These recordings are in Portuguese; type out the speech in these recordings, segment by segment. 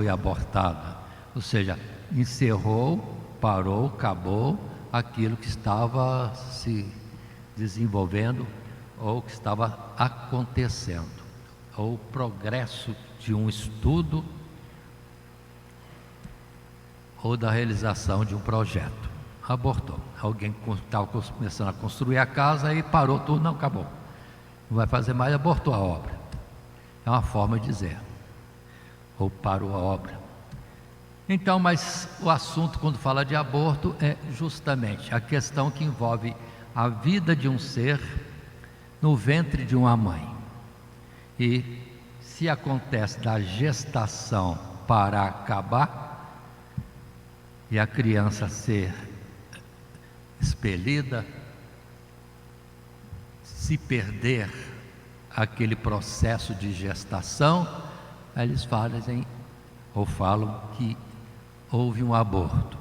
foi abortada, ou seja, encerrou, parou, acabou aquilo que estava se desenvolvendo ou que estava acontecendo, ou o progresso de um estudo ou da realização de um projeto. Abortou. Alguém estava começando a construir a casa e parou tudo, não, acabou. Não vai fazer mais, abortou a obra. É uma forma de dizer. Ou parou a obra. Então, mas o assunto quando fala de aborto é justamente a questão que envolve a vida de um ser no ventre de uma mãe. E se acontece da gestação para acabar e a criança ser expelida, se perder aquele processo de gestação, aí eles falam que houve um aborto.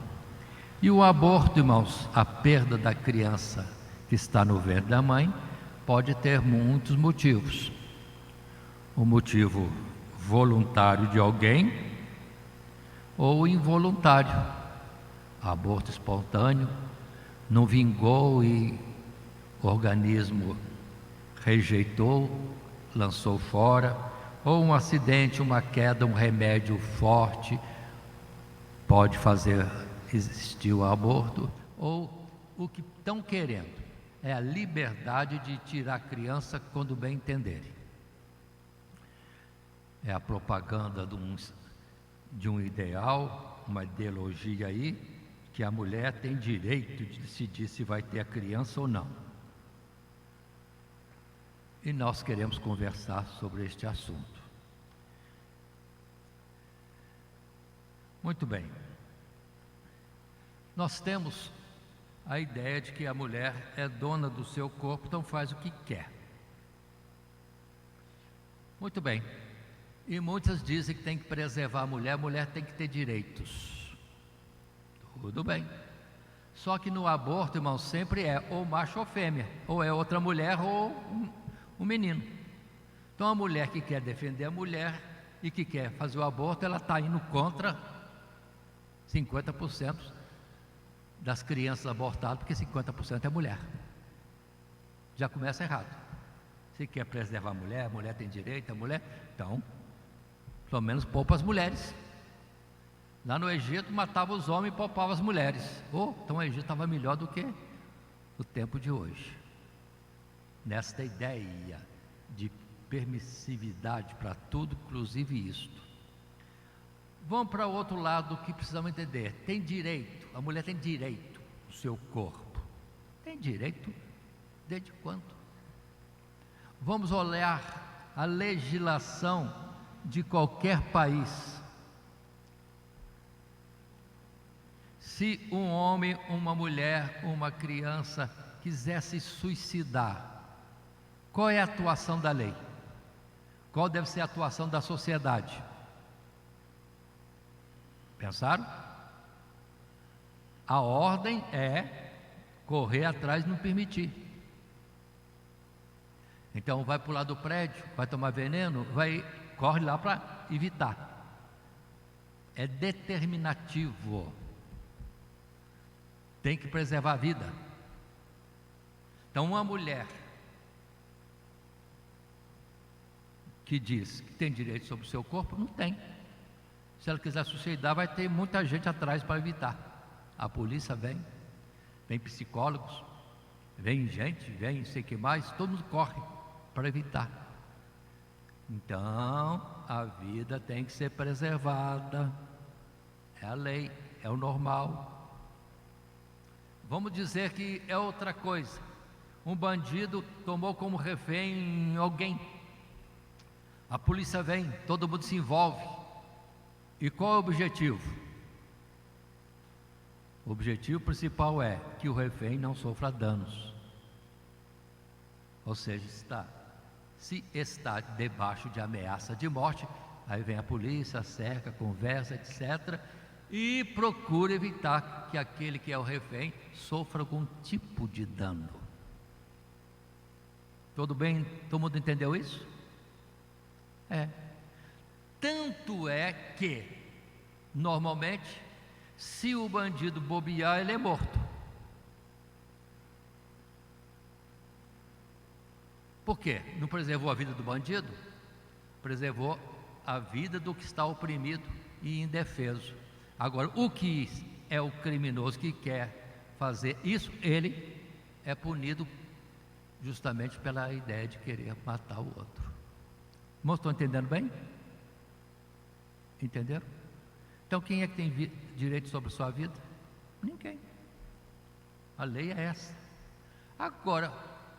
E o aborto, irmãos, a perda da criança que está no ventre da mãe, pode ter muitos motivos. O motivo voluntário de alguém ou involuntário. Aborto espontâneo, não vingou e o organismo rejeitou, lançou fora, ou um acidente, uma queda, um remédio forte pode fazer existir o aborto, ou o que estão querendo é a liberdade de tirar a criança quando bem entenderem. É a propaganda de um ideal, uma ideologia aí, que a mulher tem direito de decidir se vai ter a criança ou não. E nós queremos conversar sobre este assunto. Muito bem. Nós temos a ideia de que a mulher é dona do seu corpo, então faz o que quer. Muito bem. E muitas dizem que tem que preservar a mulher tem que ter direitos. Tudo bem. Só que no aborto, irmão, sempre é ou macho ou fêmea, ou é outra mulher ou um menino. Então a mulher que quer defender a mulher e que quer fazer o aborto, ela está indo contra 50% das crianças abortadas, porque 50% é mulher. Já começa errado. Se quer preservar a mulher tem direito, a mulher, então, pelo menos poupa as mulheres. Lá no Egito matava os homens e poupava as mulheres. Então o Egito estava melhor do que o tempo de hoje. Nesta ideia de permissividade para tudo, inclusive isto. Vamos para o outro lado que precisamos entender. Tem direito, a mulher tem direito ao seu corpo. Tem direito desde quando? Vamos olhar a legislação de qualquer país. Se um homem, uma mulher, uma criança quiser se suicidar, qual é a atuação da lei? Qual deve ser a atuação da sociedade? Pensaram? A ordem é correr atrás e não permitir. Então vai pular do prédio, vai tomar veneno, corre lá para evitar. É determinativo. Tem que preservar a vida. Então uma mulher que diz que tem direito sobre o seu corpo, não tem. Se ela quiser suicidar, vai ter muita gente atrás para evitar. A polícia vem psicólogos, vem gente, vem sei que mais, todo mundo corre para evitar. Então, a vida tem que ser preservada. É a lei, é o normal. Vamos dizer que é outra coisa. Um bandido tomou como refém alguém. A polícia vem, todo mundo se envolve. E qual é o objetivo? O objetivo principal é que o refém não sofra danos. Ou seja, se está debaixo de ameaça de morte, aí vem a polícia, cerca, conversa, etc., e procura evitar que aquele que é o refém sofra algum tipo de dano. Tudo bem? Todo mundo entendeu isso? Tanto é que Normalmente, se o bandido bobear, ele é morto. Por quê? Não preservou a vida do bandido? Preservou a vida do que está oprimido e indefeso. Agora, o que é o criminoso que quer fazer isso, ele é punido justamente pela ideia de querer matar o outro. Irmãos, estão entendendo bem? Entenderam? Então, quem é que tem direito sobre a sua vida? Ninguém. A lei é essa. Agora,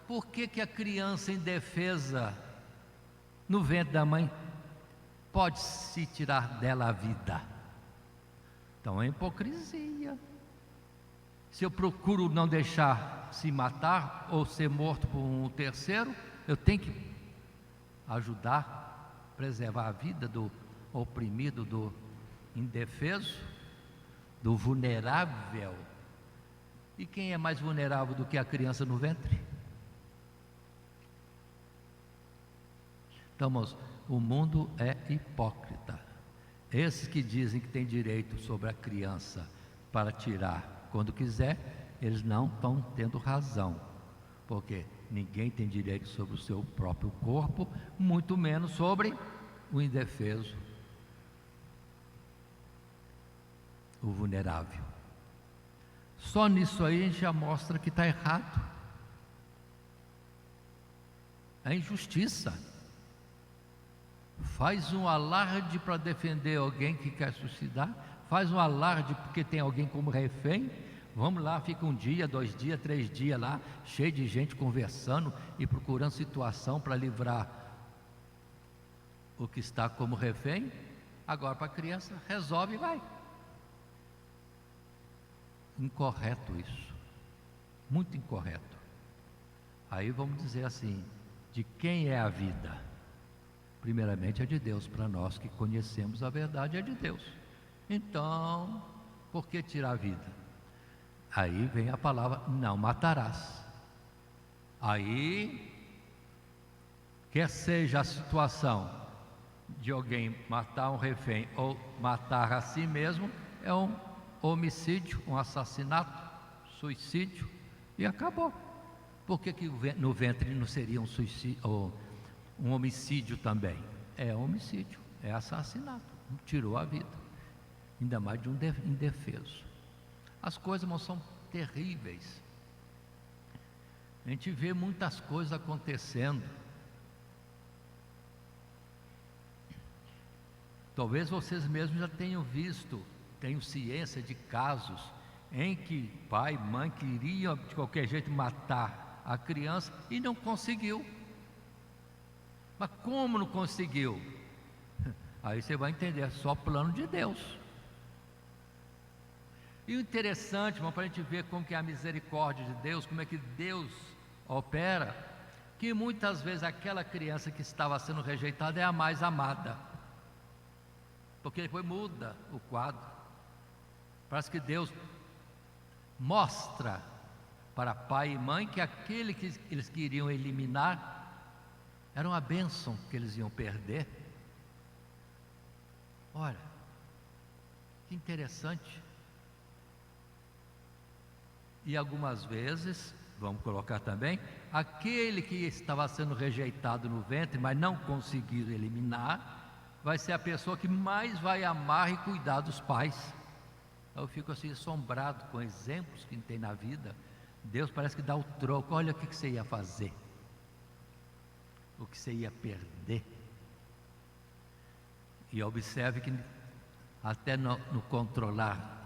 por que a criança indefesa no ventre da mãe pode se tirar dela a vida? Então é hipocrisia. Se eu procuro não deixar se matar ou ser morto por um terceiro, eu tenho que ajudar, preservar a vida do oprimido, do indefeso, do vulnerável. E quem é mais vulnerável do que a criança no ventre? Então, irmãos, o mundo é hipócrita. Esses que dizem que tem direito sobre a criança para tirar quando quiser, eles não estão tendo razão, porque ninguém tem direito sobre o seu próprio corpo, muito menos sobre o indefeso, o vulnerável. Só nisso aí a gente já mostra que está errado. É injustiça. Faz um alarde para defender alguém que quer suicidar, faz um alarde porque tem alguém como refém. Vamos lá, fica um dia, 2 dias, 3 dias lá, cheio de gente conversando e procurando situação para livrar o que está como refém. Agora para a criança, resolve e vai. Incorreto isso, muito incorreto. Aí vamos dizer assim, de quem é a vida? Primeiramente é de Deus, para nós que conhecemos a verdade é de Deus. Então, por que tirar a vida? Aí vem a palavra, não matarás. Aí, quer seja a situação de alguém matar um refém ou matar a si mesmo, é um homicídio, um assassinato, suicídio, e acabou. Por que no ventre não seria um suicídio ou um homicídio também? É homicídio, é assassinato, tirou a vida, ainda mais de um indefeso. As coisas, irmãos, são terríveis. A gente vê muitas coisas acontecendo. Talvez vocês mesmos já tenham visto, tenham ciência de casos em que pai e mãe queriam de qualquer jeito matar a criança e não conseguiu. Mas como não conseguiu? Aí você vai entender, é só plano de Deus. E o interessante, irmão, para a gente ver como que é a misericórdia de Deus, como é que Deus opera, que muitas vezes aquela criança que estava sendo rejeitada é a mais amada, porque depois muda o quadro. Parece que Deus mostra para pai e mãe que aquele que eles queriam eliminar era uma bênção que eles iam perder. Olha, que interessante. E algumas vezes, vamos colocar também, aquele que estava sendo rejeitado no ventre, mas não conseguiu eliminar, vai ser a pessoa que mais vai amar e cuidar dos pais. Eu fico assim assombrado com exemplos que tem na vida. Deus parece que dá o troco. Olha o que você ia fazer, o que você ia perder. E observe que até no controlar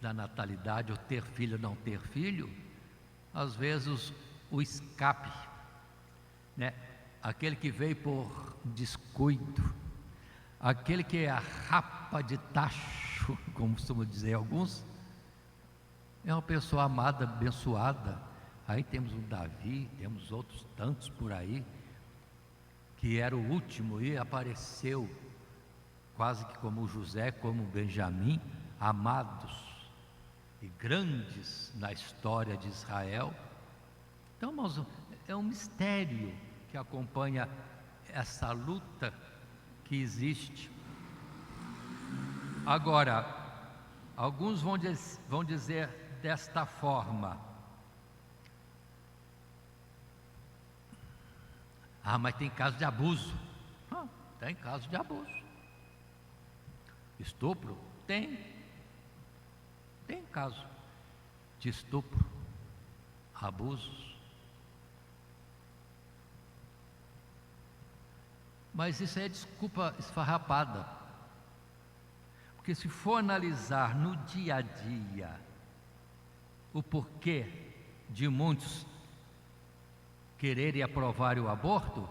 da natalidade, ou ter filho ou não ter filho, às vezes o escape, né? Aquele que veio por descuido, aquele que é a rapa de tacho, como costumam dizer alguns, é uma pessoa amada, abençoada. Aí temos o Davi, temos outros tantos por aí, que era o último e apareceu quase que como José, como Benjamim, amados e grandes na história de Israel. Então, irmãos, é um mistério que acompanha essa luta que existe. Agora, alguns vão dizer desta forma: ah, mas tem caso de abuso. Tem caso de abuso. Estupro? Tem caso de estupro, abusos. Mas isso é desculpa esfarrapada, porque se for analisar no dia a dia o porquê de muitos quererem aprovar o aborto,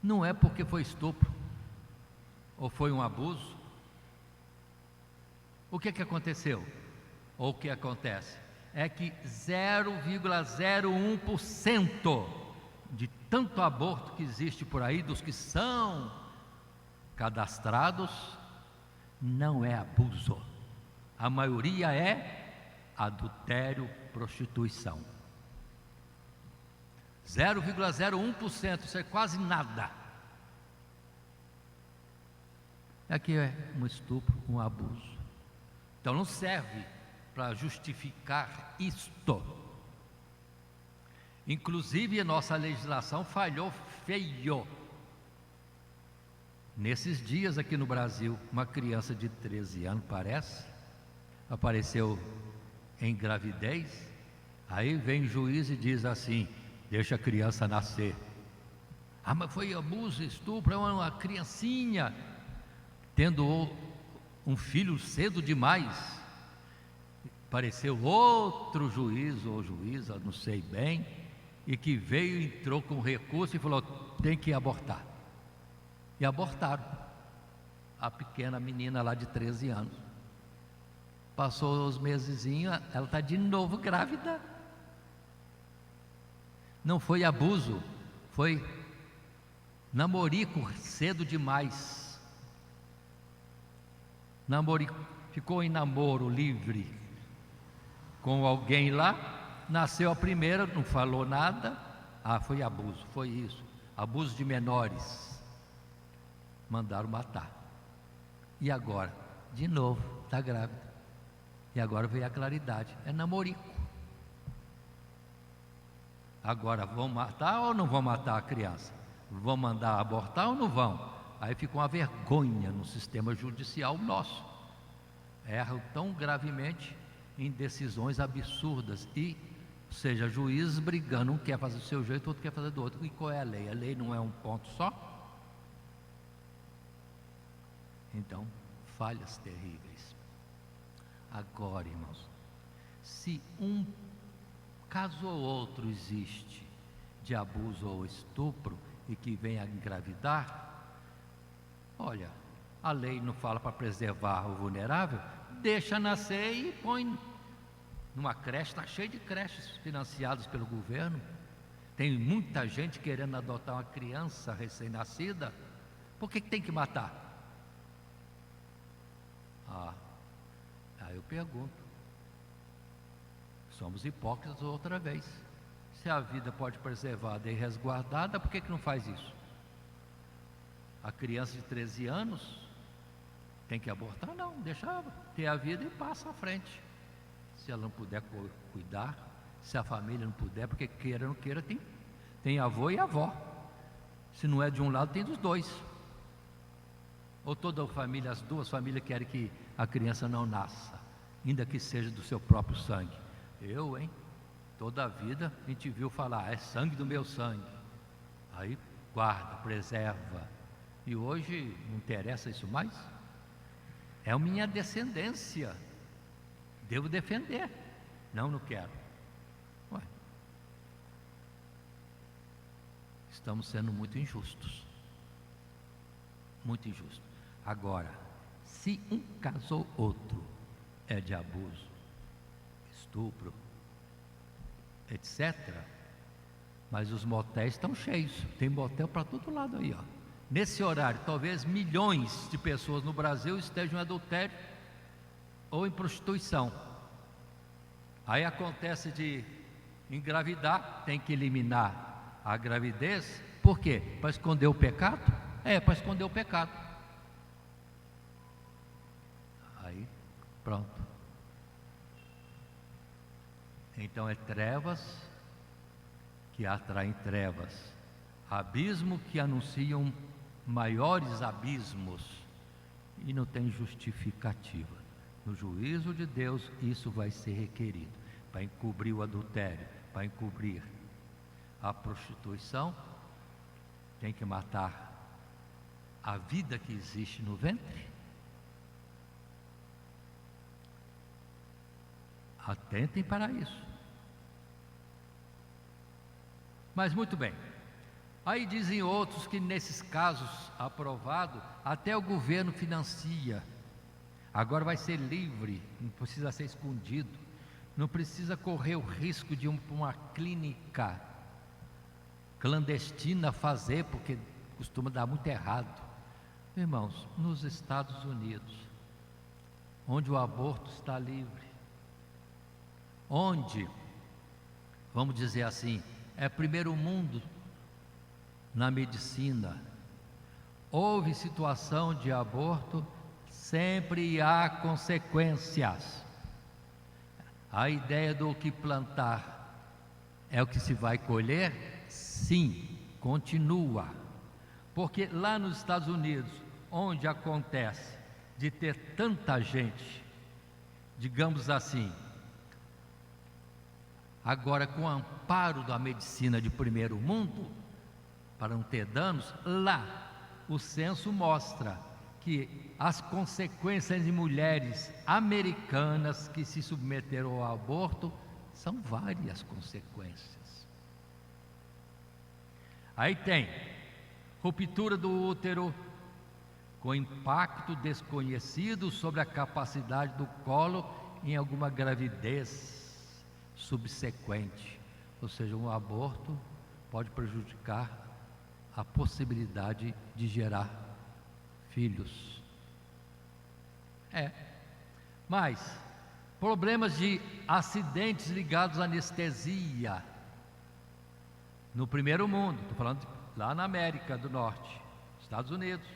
não é porque foi estupro ou foi um abuso. O que aconteceu? Ou o que acontece? É que 0,01% de tanto aborto que existe por aí, dos que são cadastrados, não é abuso. A maioria é adultério, prostituição. 0,01%, isso é quase nada. Aqui é um estupro, um abuso. Então não serve para justificar isto. Inclusive a nossa legislação falhou feio. Nesses dias aqui no Brasil, uma criança de 13 anos, apareceu em gravidez. Aí vem o juiz e diz assim: deixa a criança nascer. Ah, mas foi abuso, estupro, é uma criancinha tendo um filho cedo demais. Apareceu outro juiz ou juíza, não sei bem, e que veio, entrou com recurso e falou: tem que abortar. E abortaram a pequena menina lá de 13 anos. Passou uns mesezinhos, ela está de novo grávida. Não foi abuso, foi namorico cedo demais. Namorico, ficou em namoro livre com alguém lá, nasceu a primeira, não falou nada. Ah, foi abuso, foi isso, abuso de menores. Mandaram matar. E agora, de novo, está grávida. E agora veio a claridade, é namorico. Agora, vão matar ou não vão matar a criança? Vão mandar abortar ou não vão? Aí fica uma vergonha no sistema judicial nosso. Erram tão gravemente em decisões absurdas. E, ou seja, juízes brigando, um quer fazer do seu jeito, outro quer fazer do outro. E qual é a lei? A lei não é um ponto só? Então, falhas terríveis. Agora, irmãos, se um caso ou outro existe de abuso ou estupro e que venha a engravidar, olha, a lei não fala para preservar o vulnerável, deixa nascer e põe numa creche. Está cheio de creches financiadas pelo governo. Tem muita gente querendo adotar uma criança recém-nascida. Por que tem que matar? Aí eu pergunto, somos hipócritas outra vez. Se a vida pode preservada e resguardada, por que não faz isso? A criança de 13 anos tem que abortar? Não, deixa ter a vida e passa à frente. Se ela não puder cuidar, se a família não puder, porque queira ou não queira, tem avô e avó. Se não é de um lado, tem dos dois. Ou toda a família, as duas famílias querem que a criança não nasça, ainda que seja do seu próprio sangue. Toda a vida a gente viu falar: é sangue do meu sangue. Aí guarda, preserva. E hoje não interessa isso mais? É a minha descendência, devo defender. Não quero. Estamos sendo muito injustos. Muito injusto. Agora, se um caso ou outro é de abuso, estupro, etc., mas os motéis estão cheios. Tem motel para todo lado aí, ó. Nesse horário, talvez milhões de pessoas no Brasil estejam em adultério ou em prostituição. Aí acontece de engravidar, tem que eliminar a gravidez. Por quê? Para esconder o pecado? É para esconder o pecado. Aí, pronto. Então é trevas que atraem trevas, abismo que anunciam maiores abismos, e não tem justificativa. No juízo de Deus isso vai ser requerido, para encobrir o adultério, para encobrir a prostituição, tem que matar a vida que existe no ventre. Atentem para isso. Mas muito bem, aí dizem outros que nesses casos aprovados, até o governo financia. Agora vai ser livre, não precisa ser escondido, não precisa correr o risco de uma clínica clandestina fazer, porque costuma dar muito errado. Irmãos, nos Estados Unidos, onde o aborto está livre, onde, vamos dizer assim, é primeiro mundo na medicina, houve situação de aborto, sempre há consequências. A ideia do que plantar é o que se vai colher? Sim, continua. Porque lá nos Estados Unidos, onde acontece de ter tanta gente, digamos assim, agora com o amparo da medicina de primeiro mundo, para não ter danos, lá o censo mostra que as consequências de mulheres americanas que se submeteram ao aborto são várias consequências. Aí tem ruptura do útero com impacto desconhecido sobre a capacidade do colo em alguma gravidez subsequente, ou seja, um aborto pode prejudicar a possibilidade de gerar filhos. Mas problemas de acidentes ligados à anestesia no primeiro mundo, estou falando lá na América do Norte, Estados Unidos.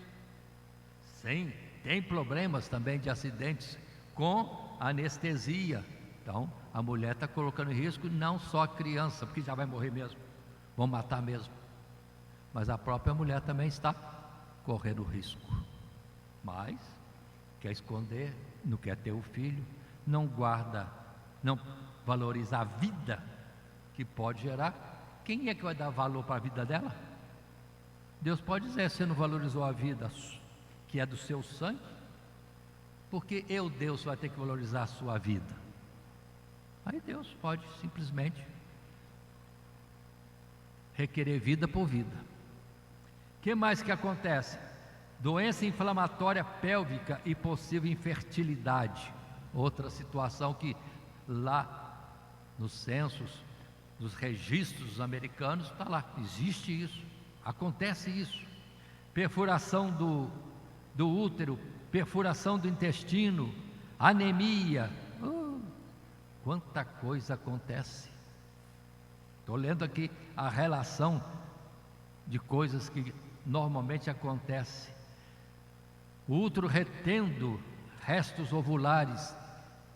Sim, tem problemas também de acidentes com anestesia. Então a mulher está colocando em risco não só a criança, porque já vai morrer mesmo, vão matar mesmo, mas a própria mulher também está correndo risco. Mas quer esconder, não quer ter o filho, não guarda, não valoriza a vida que pode gerar. Quem é que vai dar valor para a vida dela? Deus pode dizer: você não valorizou a vida que é do seu sangue, porque Deus vai ter que valorizar a sua vida. Aí Deus pode simplesmente requerer vida por vida. O que mais que acontece? Doença inflamatória pélvica e possível infertilidade. Outra situação que lá nos censos, nos registros americanos, está lá, existe isso, acontece isso. Perfuração do útero, perfuração do intestino, anemia, quanta coisa acontece. Estou lendo aqui a relação de coisas que normalmente acontecem. O útero retendo restos ovulares,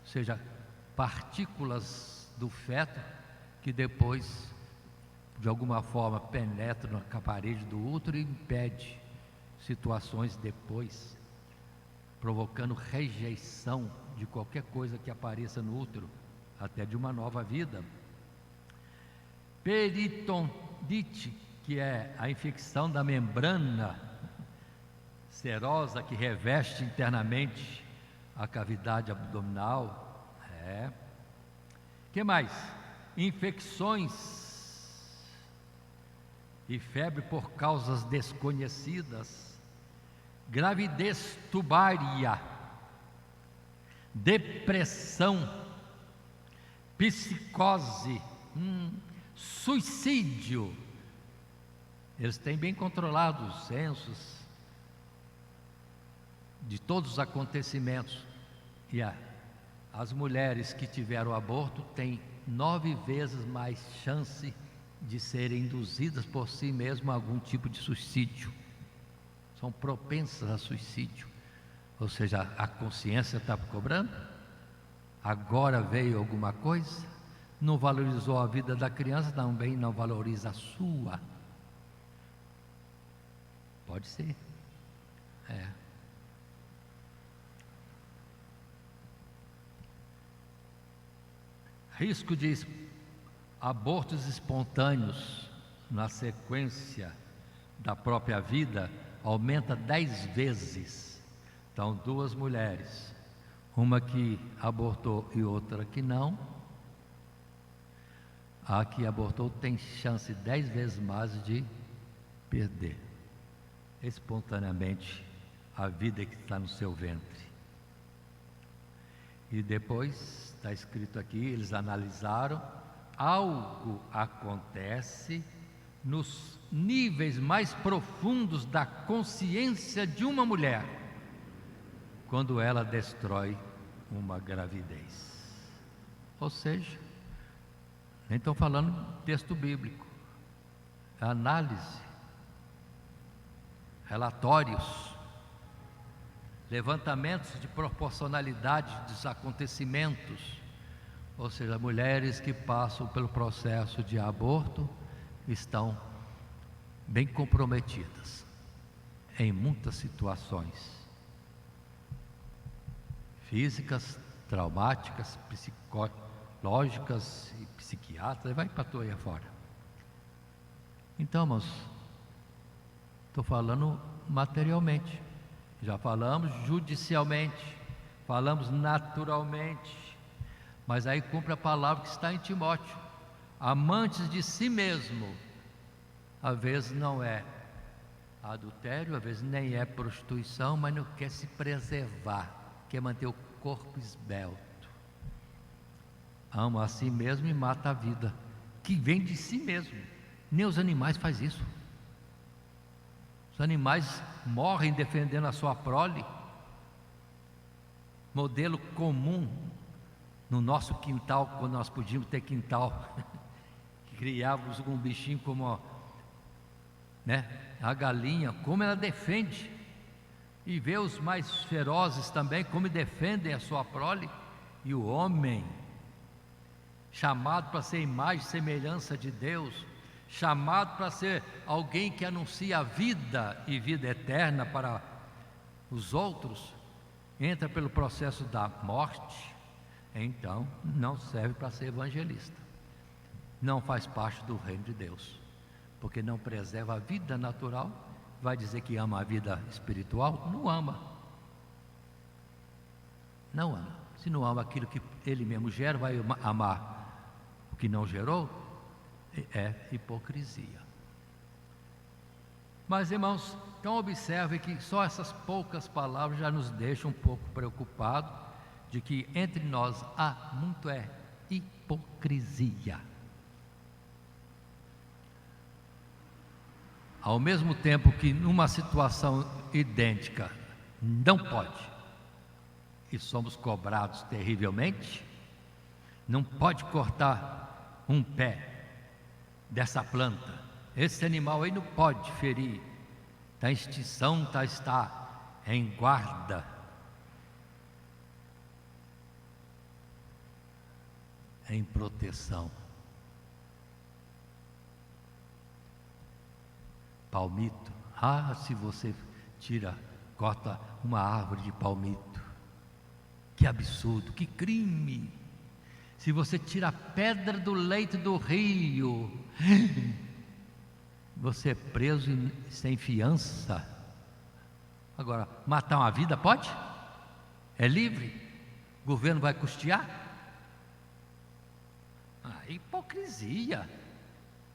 ou seja, partículas do feto que depois, de alguma forma, penetram na parede do útero e impede situações depois, provocando rejeição de qualquer coisa que apareça no útero, até de uma nova vida. Peritondite, que é a infecção da membrana serosa que reveste internamente a cavidade abdominal. Que mais? Infecções e febre por causas desconhecidas, gravidez tubária, depressão, psicose, suicídio. Eles têm bem controlado os censos de todos os acontecimentos, e as mulheres que tiveram aborto têm 9 vezes mais chance de serem induzidas por si mesmas a algum tipo de suicídio. são propensas a suicídio. Ou seja, a consciência está cobrando, agora veio alguma coisa, não valorizou a vida da criança, também não valoriza a sua. Pode ser. Risco de abortos espontâneos na sequência da própria vida aumenta 10 vezes. Então, 2 mulheres, uma que abortou e outra que não, a que abortou tem chance 10 vezes mais de perder espontaneamente a vida que está no seu ventre. E depois, está escrito aqui, eles analisaram, algo acontece nos níveis mais profundos da consciência de uma mulher quando ela destrói uma gravidez. Ou seja, nem estou falando texto bíblico, é análise, relatórios, levantamentos de proporcionalidade dos acontecimentos. Ou seja, mulheres que passam pelo processo de aborto estão bem comprometidas em muitas situações físicas, traumáticas, psicológicas e psiquiátricas, vai para tua aí afora. Então, irmãos, estou falando materialmente, já falamos judicialmente, falamos naturalmente, mas aí cumpre a palavra que está em Timóteo: amantes de si mesmo. Às vezes não é adultério, às vezes nem é prostituição, mas não quer se preservar, quer manter o corpo esbelto. Ama a si mesmo e mata a vida, que vem de si mesmo. Nem os animais fazem isso. Os animais morrem defendendo a sua prole. Modelo comum no nosso quintal, quando nós podíamos ter quintal, criávamos um bichinho como a galinha, como ela defende, e vê os mais ferozes também como defendem a sua prole. E o homem, chamado para ser imagem e semelhança de Deus, chamado para ser alguém que anuncia a vida e vida eterna para os outros, entra pelo processo da morte, então não serve para ser evangelista, não faz parte do reino de Deus, porque não preserva a vida natural. Vai dizer que ama a vida espiritual? Não ama. Não ama. Se não ama aquilo que ele mesmo gera, vai amar o que não gerou? É hipocrisia. Mas, irmãos, então observe que só essas poucas palavras já nos deixam um pouco preocupados de que entre nós há muito hipocrisia. Ao mesmo tempo que numa situação idêntica não pode, e somos cobrados terrivelmente, não pode cortar um pé dessa planta, esse animal aí não pode ferir, está em extinção, está em guarda. Em proteção. Palmito, se você corta uma árvore de palmito, que absurdo, que crime. Se você tira a pedra do leito do rio, você é preso sem fiança. Agora, matar uma vida pode? É livre? O governo vai custear? Hipocrisia.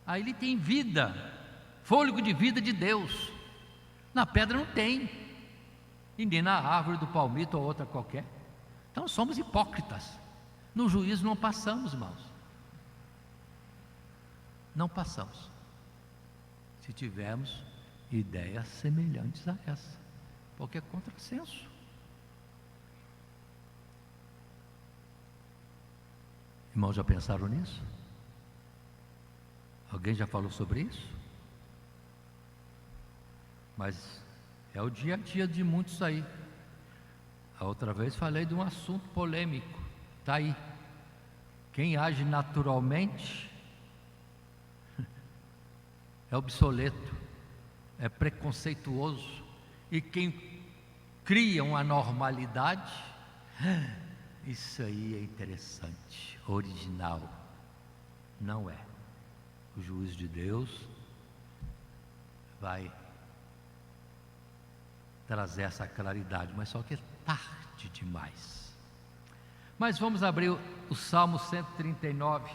Aí ele tem vida, fôlego de vida de Deus. Na pedra não tem, e nem na árvore do palmito ou outra qualquer. Então somos hipócritas. No juízo não passamos, irmãos. Não passamos, se tivermos ideias semelhantes a essa, porque é contrassenso. Irmãos, já pensaram nisso? Alguém já falou sobre isso? Mas É o dia a dia de muitos aí. A outra vez falei de um assunto polêmico. Está aí. Quem age naturalmente é obsoleto, é preconceituoso. E quem cria uma normalidade, isso aí é interessante, original. Não é. O juízo de Deus vai trazer essa claridade, mas só que é tarde demais. Mas vamos abrir o Salmo 139,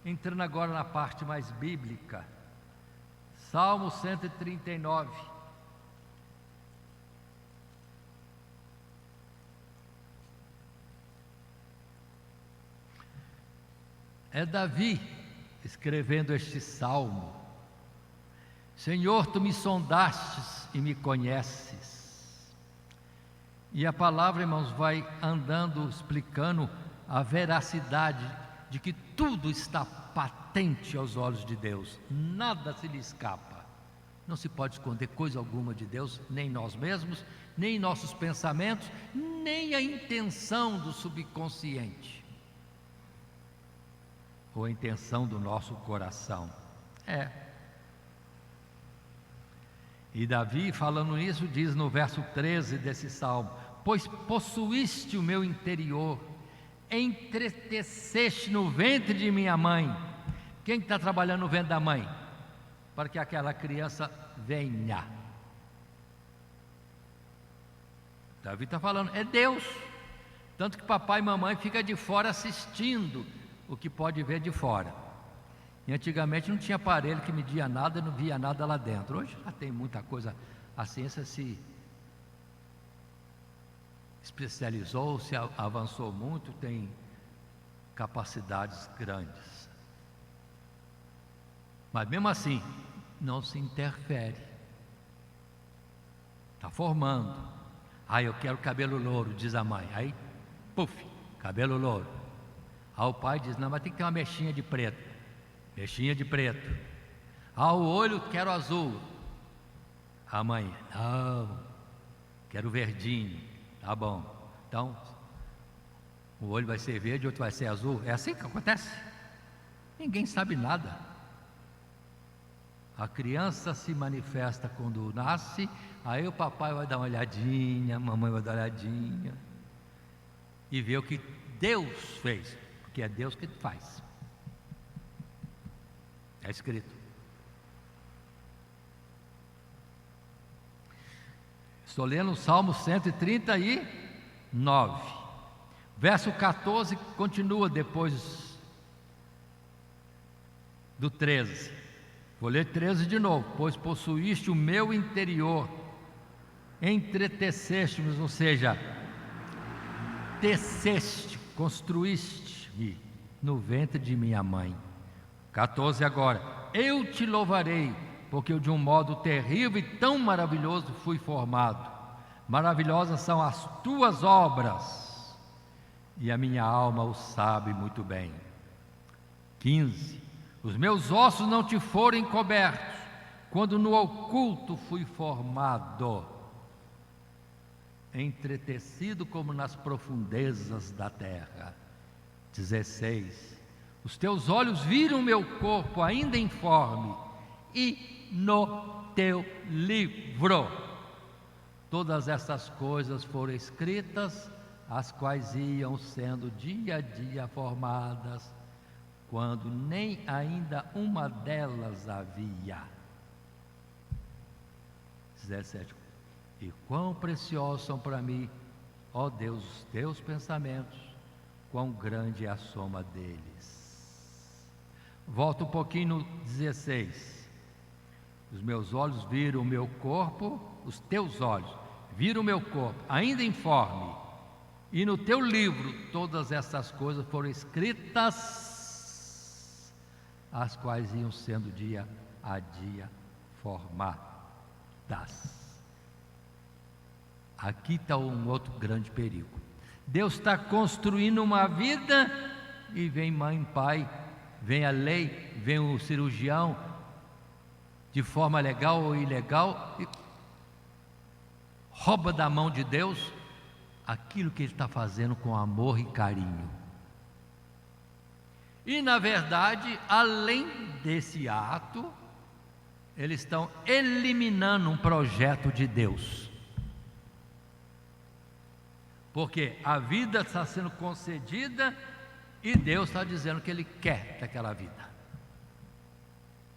entrando agora na parte mais bíblica. Salmo 139. É Davi escrevendo este salmo. Senhor, tu me sondastes e me conheces. E a palavra, irmãos, vai andando, explicando a veracidade de que tudo está patente aos olhos de Deus, nada se lhe escapa. Não se pode esconder coisa alguma de Deus, nem nós mesmos, nem nossos pensamentos, nem a intenção do subconsciente, ou a intenção do nosso coração. E Davi, falando isso, diz no verso 13 desse salmo: pois possuíste o meu interior, entreteceste no ventre de minha mãe. Quem está trabalhando no ventre da mãe? Para que aquela criança venha. Davi está falando, é Deus. Tanto que papai e mamãe ficam de fora assistindo o que pode ver de fora. E antigamente não tinha aparelho que media nada, não via nada lá dentro. Hoje já tem muita coisa, a ciência se especializou, se avançou muito, tem capacidades grandes. Mas mesmo assim, não se interfere. Está formando. Eu quero cabelo louro, diz a mãe. Aí, puf, cabelo louro. Aí o pai diz, não, mas tem que ter uma mechinha de preto. Mechinha de preto. O olho, quero azul. A mãe, não, quero verdinho. Tá bom. Então, o olho vai ser verde, o outro vai ser azul. É assim que acontece? Ninguém sabe nada. A criança se manifesta quando nasce, aí o papai vai dar uma olhadinha, a mamãe vai dar uma olhadinha e ver o que Deus fez, porque é Deus que faz. É escrito. Estou lendo o Salmo 139, verso 14, continua depois do 13. Vou ler 13 de novo. Pois possuíste o meu interior, entreteceste-me, ou seja, teceste, construíste-me no ventre de minha mãe. 14 agora. Eu te louvarei, porque eu de um modo terrível e tão maravilhoso fui formado. Maravilhosas são as tuas obras, e a minha alma o sabe muito bem. 15. Os meus ossos não te foram encobertos, quando no oculto fui formado, entretecido como nas profundezas da terra. 16. Os teus olhos viram meu corpo ainda informe, e no teu livro todas essas coisas foram escritas, as quais iam sendo dia a dia formadas, quando nem ainda uma delas havia. 17. E quão preciosos são para mim, ó Deus, os teus pensamentos, quão grande é a soma deles. Volta um pouquinho no 16. Os meus olhos viram o meu corpo, os teus olhos viram o meu corpo, ainda informe, e no teu livro todas essas coisas foram escritas, as quais iam sendo dia a dia formadas. Aqui está um outro grande perigo. Deus está construindo uma vida e vem mãe, pai, vem a lei, vem o cirurgião, de forma legal ou ilegal, rouba da mão de Deus aquilo que ele está fazendo com amor e carinho. E na verdade, além desse ato, eles estão eliminando um projeto de Deus. Porque a vida está sendo concedida e Deus está dizendo que Ele quer daquela vida,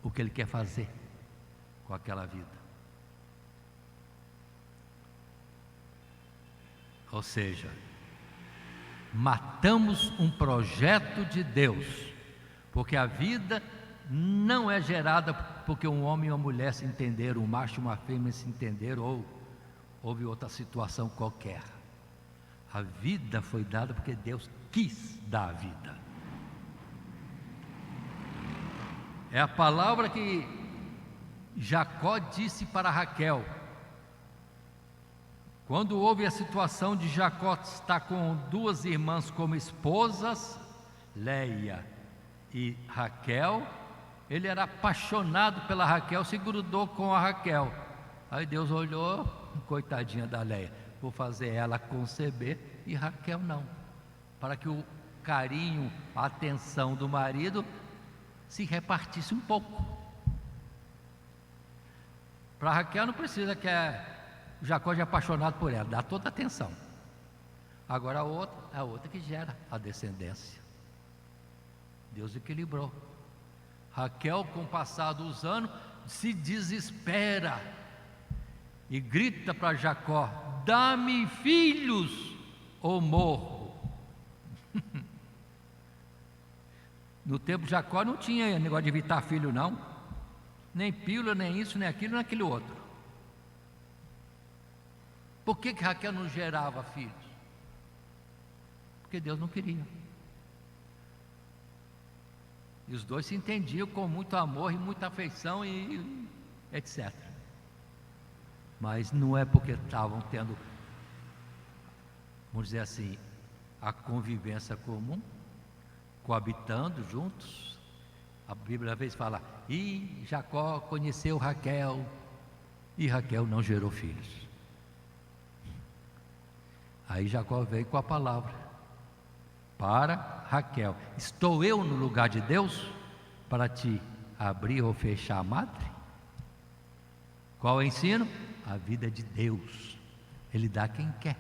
o que Ele quer fazer com aquela vida. Ou seja, matamos um projeto de Deus, porque a vida não é gerada porque um homem e uma mulher se entenderam, um macho e uma fêmea se entenderam, ou houve outra situação qualquer. A vida foi dada porque Deus quis dar a vida. É a palavra que Jacó disse para Raquel. Quando houve a situação de Jacó estar com duas irmãs como esposas, Leia e Raquel, ele era apaixonado pela Raquel, se grudou com a Raquel. Aí Deus olhou, coitadinha da Leia, vou fazer ela conceber e Raquel não, para que o carinho, a atenção do marido se repartisse um pouco. Para Raquel não precisa que Jacó é apaixonado por ela, dá toda a atenção. Agora a outra que gera a descendência. Deus equilibrou. Raquel, com o passar dos anos, se desespera e grita para Jacó: dá-me filhos ou morro. No tempo de Jacó não tinha negócio de evitar filho não, nem pílula, nem isso, nem aquilo, nem aquele outro. Por que Raquel não gerava filhos? Porque Deus não queria. E os dois se entendiam com muito amor e muita afeição e etc. Mas não é porque estavam tendo, vamos dizer assim, a convivência comum, coabitando juntos. A Bíblia às vezes fala: e Jacó conheceu Raquel, e Raquel não gerou filhos. Aí Jacó veio com a palavra para Raquel: estou eu no lugar de Deus para te abrir ou fechar a madre? Qual é o ensino? A vida é de Deus, Ele dá quem quer.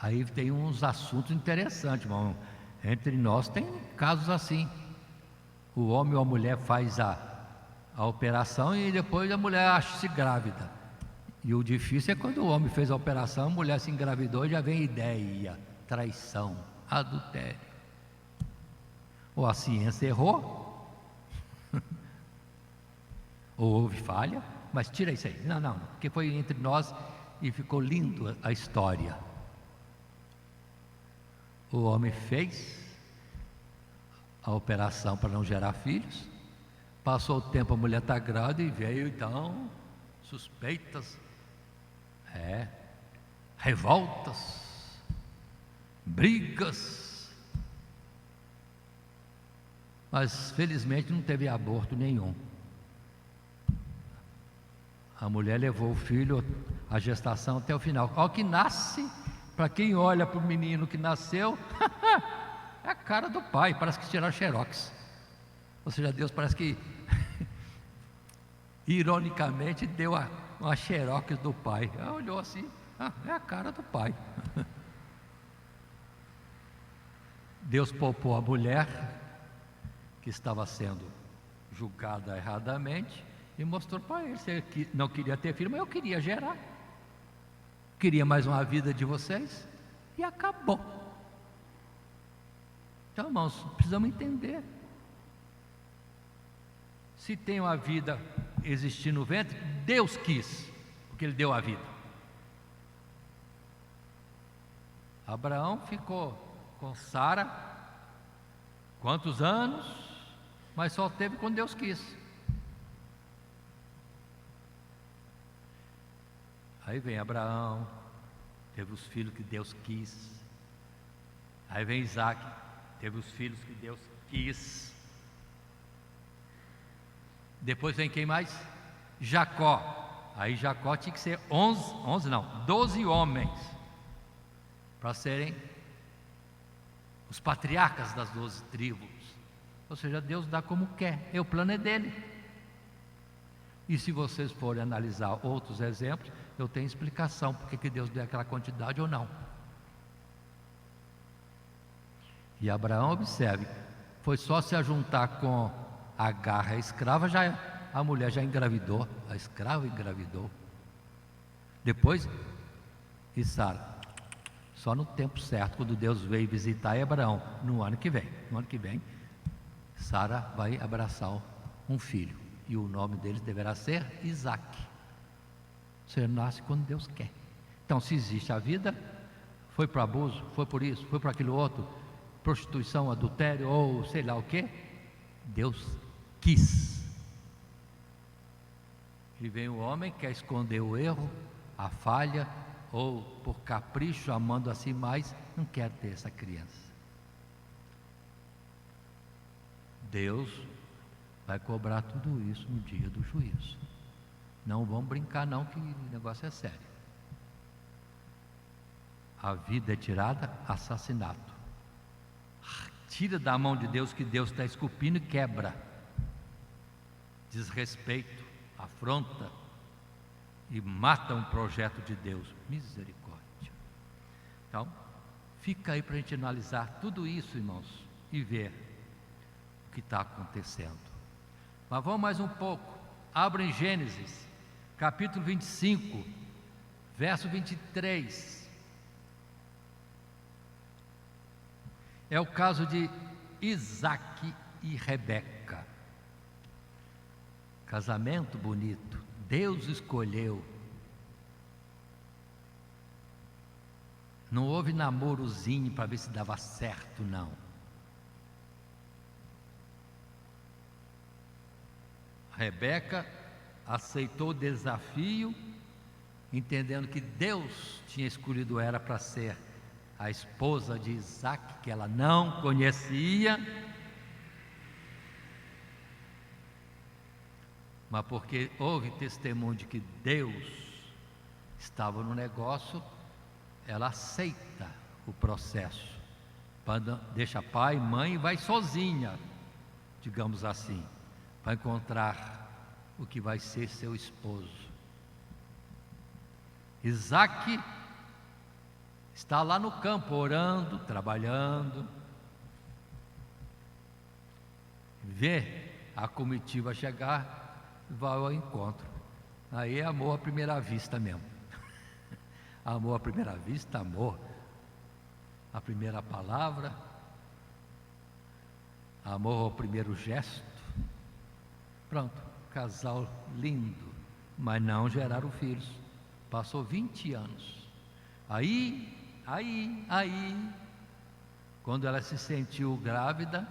Aí tem uns assuntos interessantes, irmão. Entre nós tem casos assim. O homem ou a mulher faz a operação e depois a mulher acha-se grávida. E o difícil é quando o homem fez a operação, a mulher se engravidou e já vem ideia, traição, adultério. Ou a ciência errou, ou houve falha, mas tira isso aí. Não, porque foi entre nós e ficou lindo a história. O homem fez a operação para não gerar filhos, passou o tempo, a mulher está grávida e veio então suspeitas, revoltas, brigas, mas felizmente não teve aborto nenhum. A mulher levou o filho, a gestação até o final. Ao que nasce, para quem olha para o menino que nasceu, é a cara do pai, parece que tiraram xerox. Ou seja, Deus parece que ironicamente deu uma xerox do pai. Ela olhou assim: é a cara do pai. Deus poupou a mulher que estava sendo julgada erradamente e mostrou para ele: você não queria ter filho, mas eu queria gerar, queria mais uma vida de vocês, e acabou. Então, irmãos, precisamos entender. Se tem uma vida existindo no ventre, Deus quis, porque Ele deu a vida. Abraão ficou com Sara quantos anos? Mas só teve quando Deus quis. Aí vem Abraão, teve os filhos que Deus quis. Aí vem Isaac, teve os filhos que Deus quis. Depois vem quem mais? Jacó. Aí Jacó tinha que ser 12 homens para serem os patriarcas das 12 tribos. Ou seja, Deus dá como quer, o plano é dele. E se vocês forem analisar outros exemplos, eu tenho explicação porque que Deus deu aquela quantidade ou não. E Abraão, observe, foi só se ajuntar com Agar, a escrava, a mulher já engravidou, a escrava engravidou. Depois, e Sara, só no tempo certo, quando Deus veio visitar Abraão, no ano que vem, Sara vai abraçar um filho, e o nome deles deverá ser Isaque. Você nasce quando Deus quer. Então, se existe a vida, foi para abuso, foi por isso, foi para aquilo outro, prostituição, adultério ou sei lá o que, Deus quis. E vem o homem que quer esconder o erro, a falha, ou por capricho, amando assim mais, não quer ter essa criança. Deus vai cobrar tudo isso no dia do juízo. Não vão brincar não, que o negócio é sério. A vida é tirada, assassinato. Tira da mão de Deus, que Deus está esculpindo, e quebra. Desrespeito, afronta e mata um projeto de Deus. Misericórdia. Então, fica aí para a gente analisar tudo isso, irmãos, e ver o que está acontecendo. Mas vamos mais um pouco. Abra em Gênesis, capítulo 25, verso 23. É o caso de Isaque e Rebeca. Casamento bonito, Deus escolheu. Não houve namorozinho para ver se dava certo, não. Rebeca aceitou o desafio, entendendo que Deus tinha escolhido ela para ser a esposa de Isaque, que ela não conhecia, mas porque houve testemunho de que Deus estava no negócio, ela aceita o processo, deixa pai, mãe e vai sozinha, digamos assim, para encontrar o que vai ser seu esposo. Isaque está lá no campo, orando, trabalhando, vê a comitiva chegar, vai ao encontro. Aí é amor à primeira vista mesmo. Amor à primeira vista, amor à primeira palavra, amor ao primeiro gesto. Pronto, casal lindo, mas não geraram filhos. Passou 20 anos. Aí, quando ela se sentiu grávida,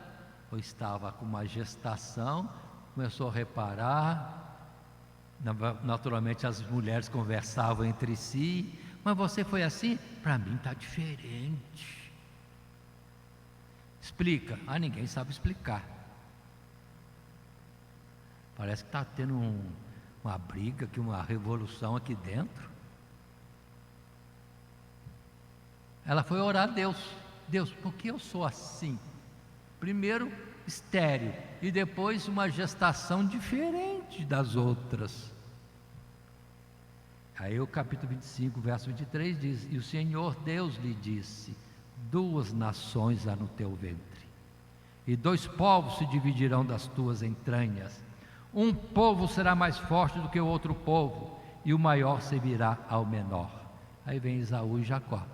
ou estava com uma gestação, começou a reparar. Naturalmente as mulheres conversavam entre si: mas você foi assim? Para mim está diferente. Explica. Ninguém sabe explicar. Parece que está tendo uma briga, uma revolução aqui dentro. Ela foi orar a Deus: Deus, por que eu sou assim? Primeiro estéril, e depois uma gestação diferente das outras. Aí o capítulo 25, verso 23 diz: e o Senhor Deus lhe disse: 2 nações há no teu ventre, e 2 povos se dividirão das tuas entranhas. Um povo será mais forte do que o outro povo, e o maior servirá ao menor. Aí vem Esaú e Jacó.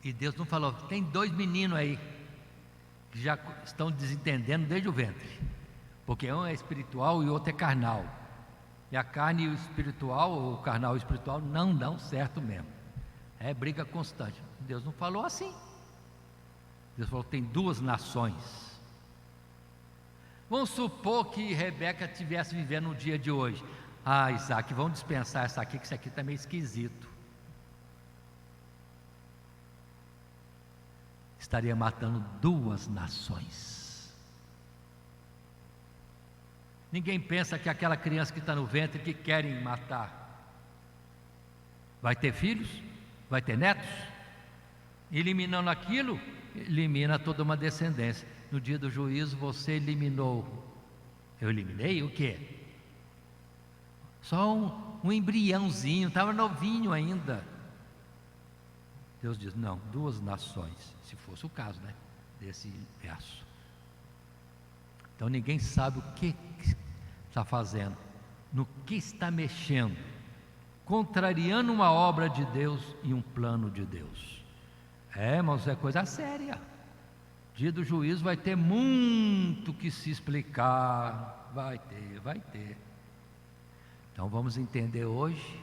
E Deus não falou: tem 2 meninos aí que já estão desentendendo desde o ventre, porque um é espiritual e o outro é carnal, e a carne e o espiritual, ou o carnal e o espiritual, não dão certo mesmo, é briga constante. Deus não falou assim. Deus falou: tem 2 nações. Vamos supor que Rebeca estivesse vivendo no dia de hoje: Isaque, vamos dispensar essa aqui, que isso aqui está meio esquisito. Estaria matando 2 nações. Ninguém pensa que aquela criança que está no ventre que querem matar vai ter filhos, vai ter netos. Eliminando aquilo, elimina toda uma descendência. No dia do juízo você eliminou. Eu eliminei o quê? Só um embriãozinho, estava novinho ainda. Deus diz, não, 2 nações, se fosse o caso, né, desse verso. Então ninguém sabe o que está fazendo, no que está mexendo, contrariando uma obra de Deus e um plano de Deus. Irmãos, é coisa séria. Dia do juízo vai ter muito que se explicar, vai ter. Então vamos entender hoje,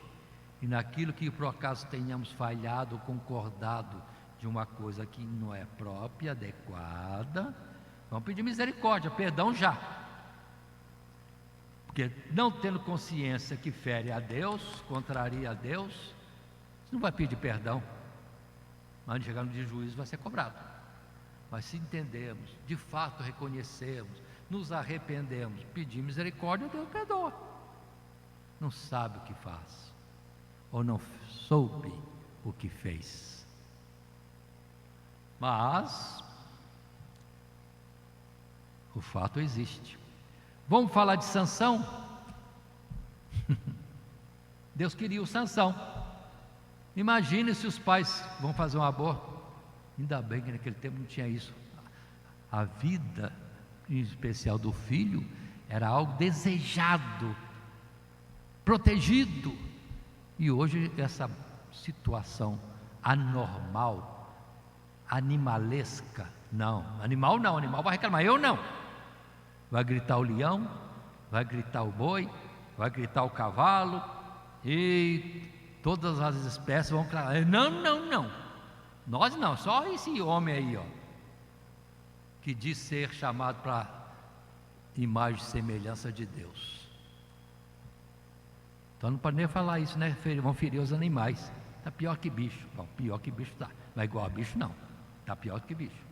e naquilo que por acaso tenhamos falhado, concordado de uma coisa que não é própria, adequada, vamos pedir misericórdia, perdão já. Porque não tendo consciência que fere a Deus, contraria a Deus, você não vai pedir perdão. Mas chegar no dia do juízo vai ser cobrado. Mas se entendermos, de fato reconhecemos, nos arrependemos, pedir misericórdia, Deus perdoa. Não sabe o que faz, ou não soube o que fez. Mas o fato existe. Vamos falar de Sansão? Deus queria o Sansão. Imagine se os pais vão fazer um aborto. Ainda bem que naquele tempo não tinha isso. A vida, em especial do filho, era algo desejado, protegido. E hoje essa situação anormal, animalesca, não, animal vai reclamar, eu não. Vai gritar o leão, vai gritar o boi, vai gritar o cavalo, e todas as espécies vão clamar, não, nós não, só esse homem aí, ó, que diz ser chamado para imagem e semelhança de Deus. Então não pode nem falar isso, né? Vão ferir os animais. Está pior que bicho. Bom, pior que bicho está. Não é igual a bicho, não. Está pior que bicho.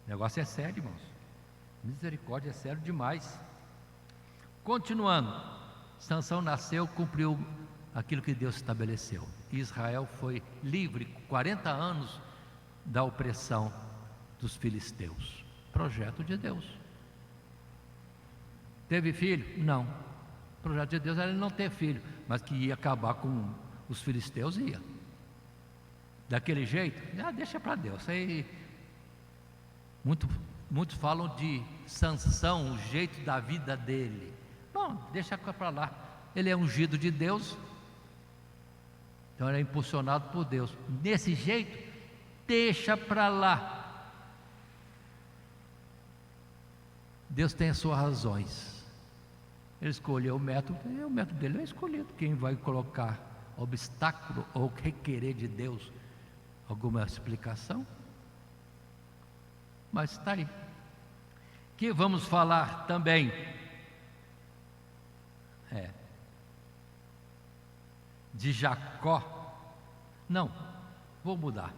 O negócio é sério, irmãos. Misericórdia é sério demais. Continuando. Sansão nasceu, cumpriu aquilo que Deus estabeleceu. Israel foi livre 40 anos da opressão dos filisteus. Projeto de Deus. Teve filho? Não. O projeto de Deus era ele não ter filho, mas que ia acabar com os filisteus, ia. Daquele jeito? Deixa para Deus. Aí, muitos falam de Sansão, o jeito da vida dele. Bom, deixa para lá. Ele é ungido de Deus, então ele é impulsionado por Deus. Desse jeito, deixa para lá. Deus tem as suas razões. Ele escolheu o método, e o método dele é escolhido. Quem vai colocar obstáculo ou requerer de Deus alguma explicação? Mas está aí. Que vamos falar também de Jacó. Não, vou mudar.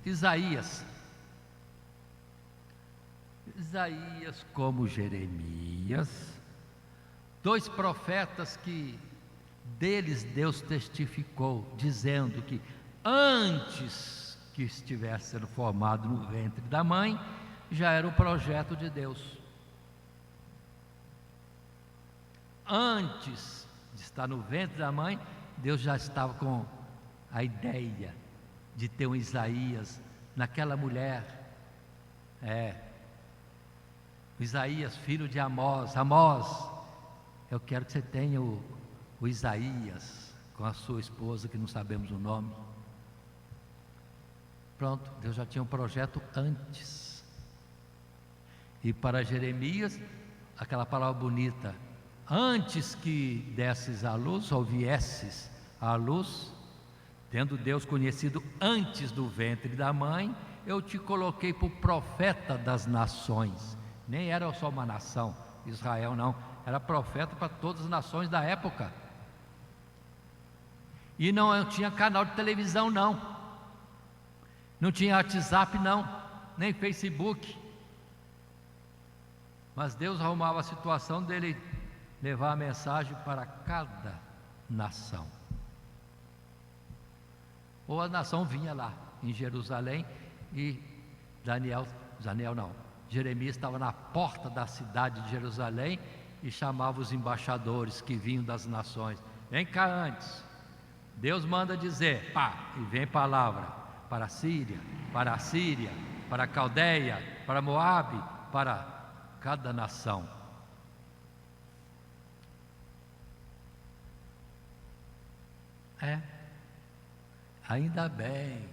Isaías, como Jeremias, 2 profetas que deles Deus testificou, dizendo que antes que estivesse sendo formado no ventre da mãe, já era o projeto de Deus. Antes de estar no ventre da mãe, Deus já estava com a ideia de ter um Isaías naquela mulher. Isaías, filho de Amós. Amós, eu quero que você tenha o Isaías com a sua esposa, que não sabemos o nome. Pronto, Deus já tinha um projeto antes. E para Jeremias, aquela palavra bonita: antes que desses à luz, ou viesses à luz, tendo Deus conhecido antes do ventre da mãe, eu te coloquei por profeta das nações. Nem era só uma nação, Israel não, era profeta para todas as nações da época. E não tinha canal de televisão, não tinha WhatsApp, não, nem Facebook. Mas Deus arrumava a situação dele levar a mensagem para cada nação. Ou a nação vinha lá em Jerusalém e Jeremias estava na porta da cidade de Jerusalém e chamava os embaixadores que vinham das nações. Vem cá antes. Deus manda dizer, pá, e vem palavra para a Síria, para a Síria, para a Caldeia, para Moabe, para cada nação. Ainda bem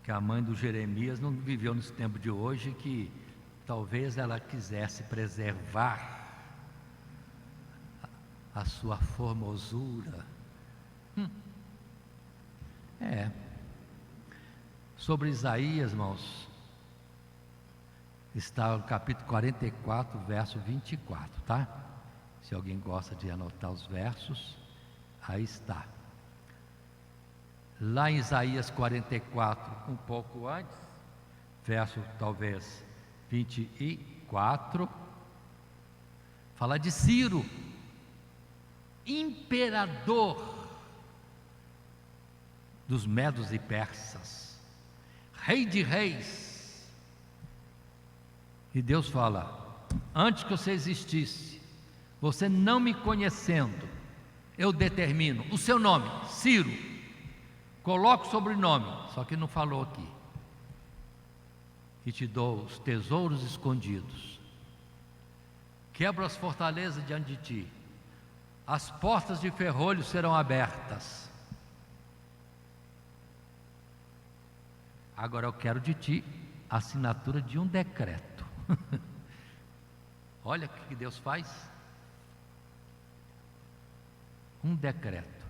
que a mãe do Jeremias não viveu nesse tempo de hoje, que talvez ela quisesse preservar a sua formosura. Sobre Isaías, irmãos, está no capítulo 44, verso 24, tá? Se alguém gosta de anotar os versos, aí está. Lá em Isaías 44, um pouco antes, verso talvez 24, fala de Ciro, imperador dos medos e persas, rei de reis. E Deus fala: antes que você existisse, você não me conhecendo, eu determino o seu nome, Ciro, coloco o sobrenome, só que não falou aqui, e te dou os tesouros escondidos, quebro as fortalezas diante de ti, as portas de ferrolho serão abertas. Agora eu quero de ti a assinatura de um decreto. Olha o que Deus faz. Um decreto.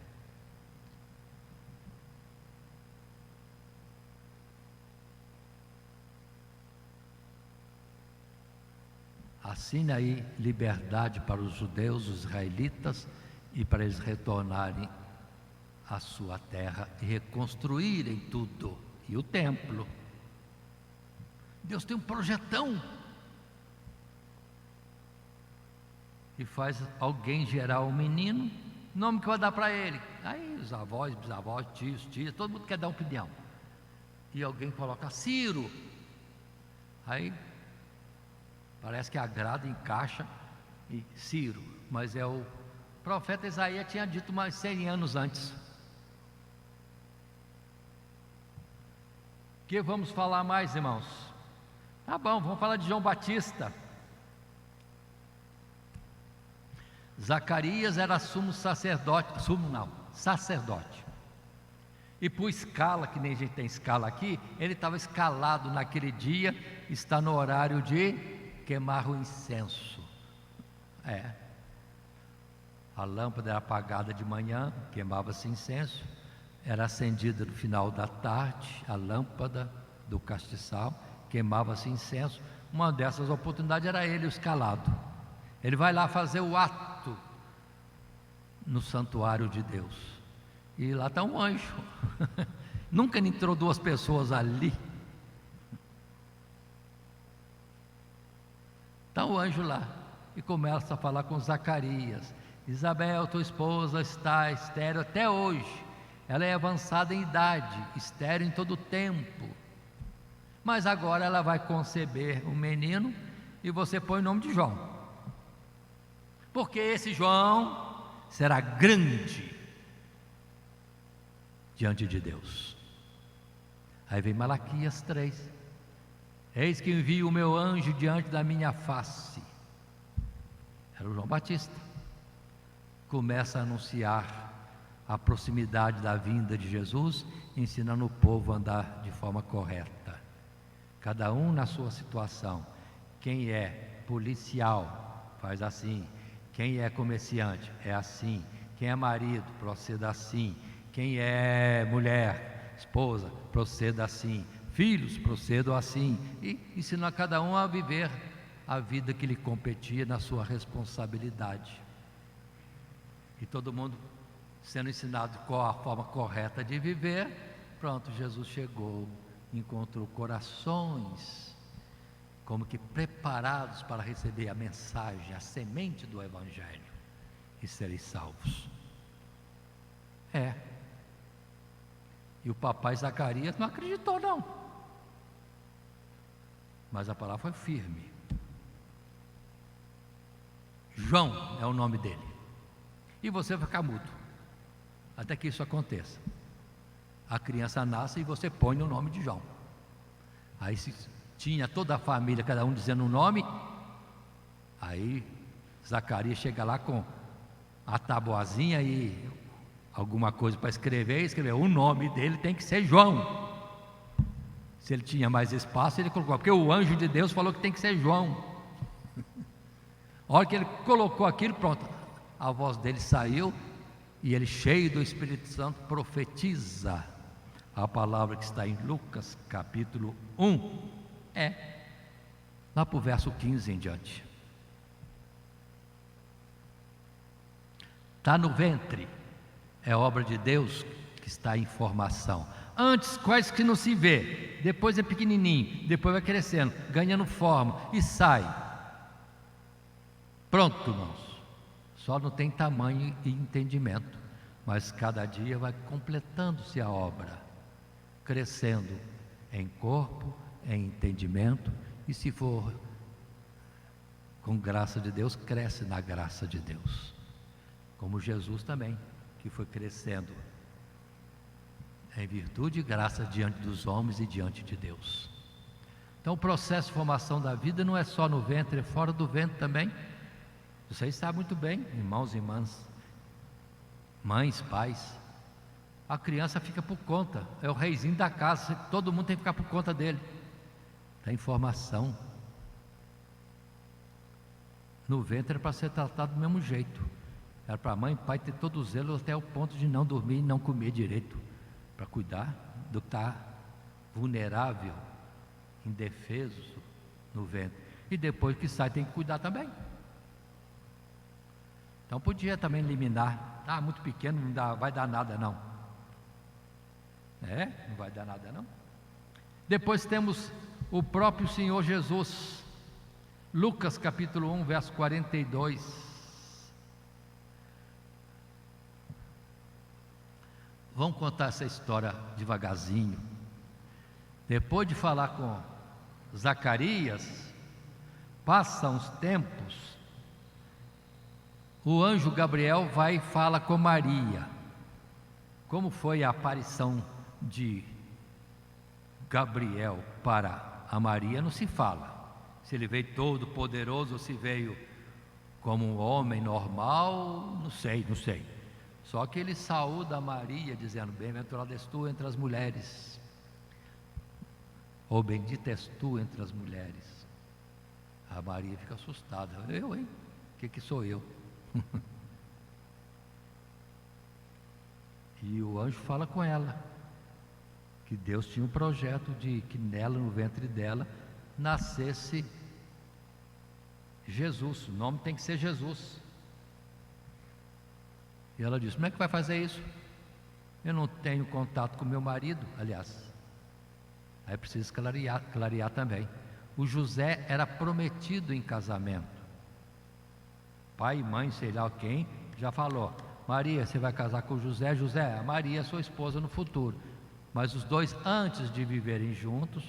Assine aí liberdade para os judeus, os israelitas, e para eles retornarem à sua terra e reconstruírem tudo, e o templo. Deus tem um projetão, e faz alguém gerar um menino, nome que vai dar para ele. Aí os avós, bisavós, tios, tias, todo mundo quer dar opinião, e alguém coloca Ciro, aí parece que agrada, encaixa, e Ciro, mas é o profeta Isaías tinha dito mais 100 anos antes. Que vamos falar mais, irmãos? Tá bom, vamos falar de João Batista. Zacarias era sacerdote. E por escala, que nem a gente tem escala aqui, ele estava escalado naquele dia, está no horário de queimar o incenso. A lâmpada era apagada de manhã, queimava-se incenso, era acendida no final da tarde, a lâmpada do castiçal, queimava-se incenso. Uma dessas oportunidades era ele, o escalado. Ele vai lá fazer o ato no santuário de Deus, e lá está um anjo. Nunca entrou duas pessoas ali. Está o anjo lá e começa a falar com Zacarias. Isabel, tua esposa, está estéril até hoje. Ela é avançada em idade, estéril em todo o tempo, mas agora ela vai conceber um menino, e você põe o nome de João, porque esse João será grande diante de Deus. Aí vem Malaquias 3: eis que envio o meu anjo diante da minha face. Era o João Batista. Começa a anunciar a proximidade da vinda de Jesus, ensinando o povo a andar de forma correta, cada um na sua situação. Quem é policial faz assim, quem é comerciante é assim, quem é marido proceda assim, quem é mulher, esposa, proceda assim, filhos procedam assim, e ensina a cada um a viver a vida que lhe competia na sua responsabilidade. E todo mundo sendo ensinado qual a forma correta de viver. Pronto, Jesus chegou, encontrou corações como que preparados para receber a mensagem, a semente do Evangelho, e sereis salvos. E o papai Zacarias não acreditou não, mas a palavra foi firme. João é o nome dele, e você vai ficar mudo até que isso aconteça. A criança nasce e você põe o nome de João. Aí tinha toda a família, cada um dizendo um nome. Aí Zacarias chega lá com a tabuazinha e alguma coisa para escrever. O nome dele tem que ser João. Se ele tinha mais espaço, ele colocou, porque o anjo de Deus falou que tem que ser João. A hora que ele colocou aquilo, pronto, a voz dele saiu, e ele, cheio do Espírito Santo, profetiza a palavra que está em Lucas capítulo 1, lá para o verso 15 em diante. Está no ventre, é obra de Deus que está em formação. Antes quase que não se vê, depois é pequenininho, depois vai crescendo, ganhando forma e sai. Pronto, irmãos. Só não tem tamanho e entendimento, mas cada dia vai completando-se a obra, crescendo em corpo, em entendimento, e se for com graça de Deus, cresce na graça de Deus, como Jesus também, que foi crescendo em virtude e graça diante dos homens e diante de Deus. Então o processo de formação da vida não é só no ventre, é fora do ventre também. Vocês sabem muito bem, irmãos e irmãs, mães, pais, a criança fica por conta, é o reizinho da casa, todo mundo tem que ficar por conta dele. Tem formação. No ventre era para ser tratado do mesmo jeito, era para a mãe e pai ter todo o zelo até o ponto de não dormir e não comer direito, para cuidar do que está vulnerável, indefeso no ventre, e depois que sai tem que cuidar também. Então podia também eliminar, muito pequeno, não vai dar nada não. Não vai dar nada não. Depois temos o próprio Senhor Jesus, Lucas capítulo 1, verso 42. Vamos contar essa história devagarzinho. Depois de falar com Zacarias, passam os tempos, o anjo Gabriel vai e fala com Maria. Como foi a aparição de Gabriel para a Maria, não se fala. Se ele veio todo poderoso ou se veio como um homem normal, não sei. Só que ele saúda a Maria dizendo: bem-aventurada és tu entre as mulheres, ou bendita és tu entre as mulheres. A Maria fica assustada. Eu, hein? O que sou eu? E o anjo fala com ela que Deus tinha um projeto de que nela, no ventre dela, nascesse Jesus. O nome tem que ser Jesus. E ela disse: como é que vai fazer isso? Eu não tenho contato com meu marido. Aliás, aí precisa clarear também. O José era prometido em casamento. Pai e mãe, sei lá quem, já falou: Maria, você vai casar com José. José, a Maria é sua esposa no futuro. Mas os dois, antes de viverem juntos,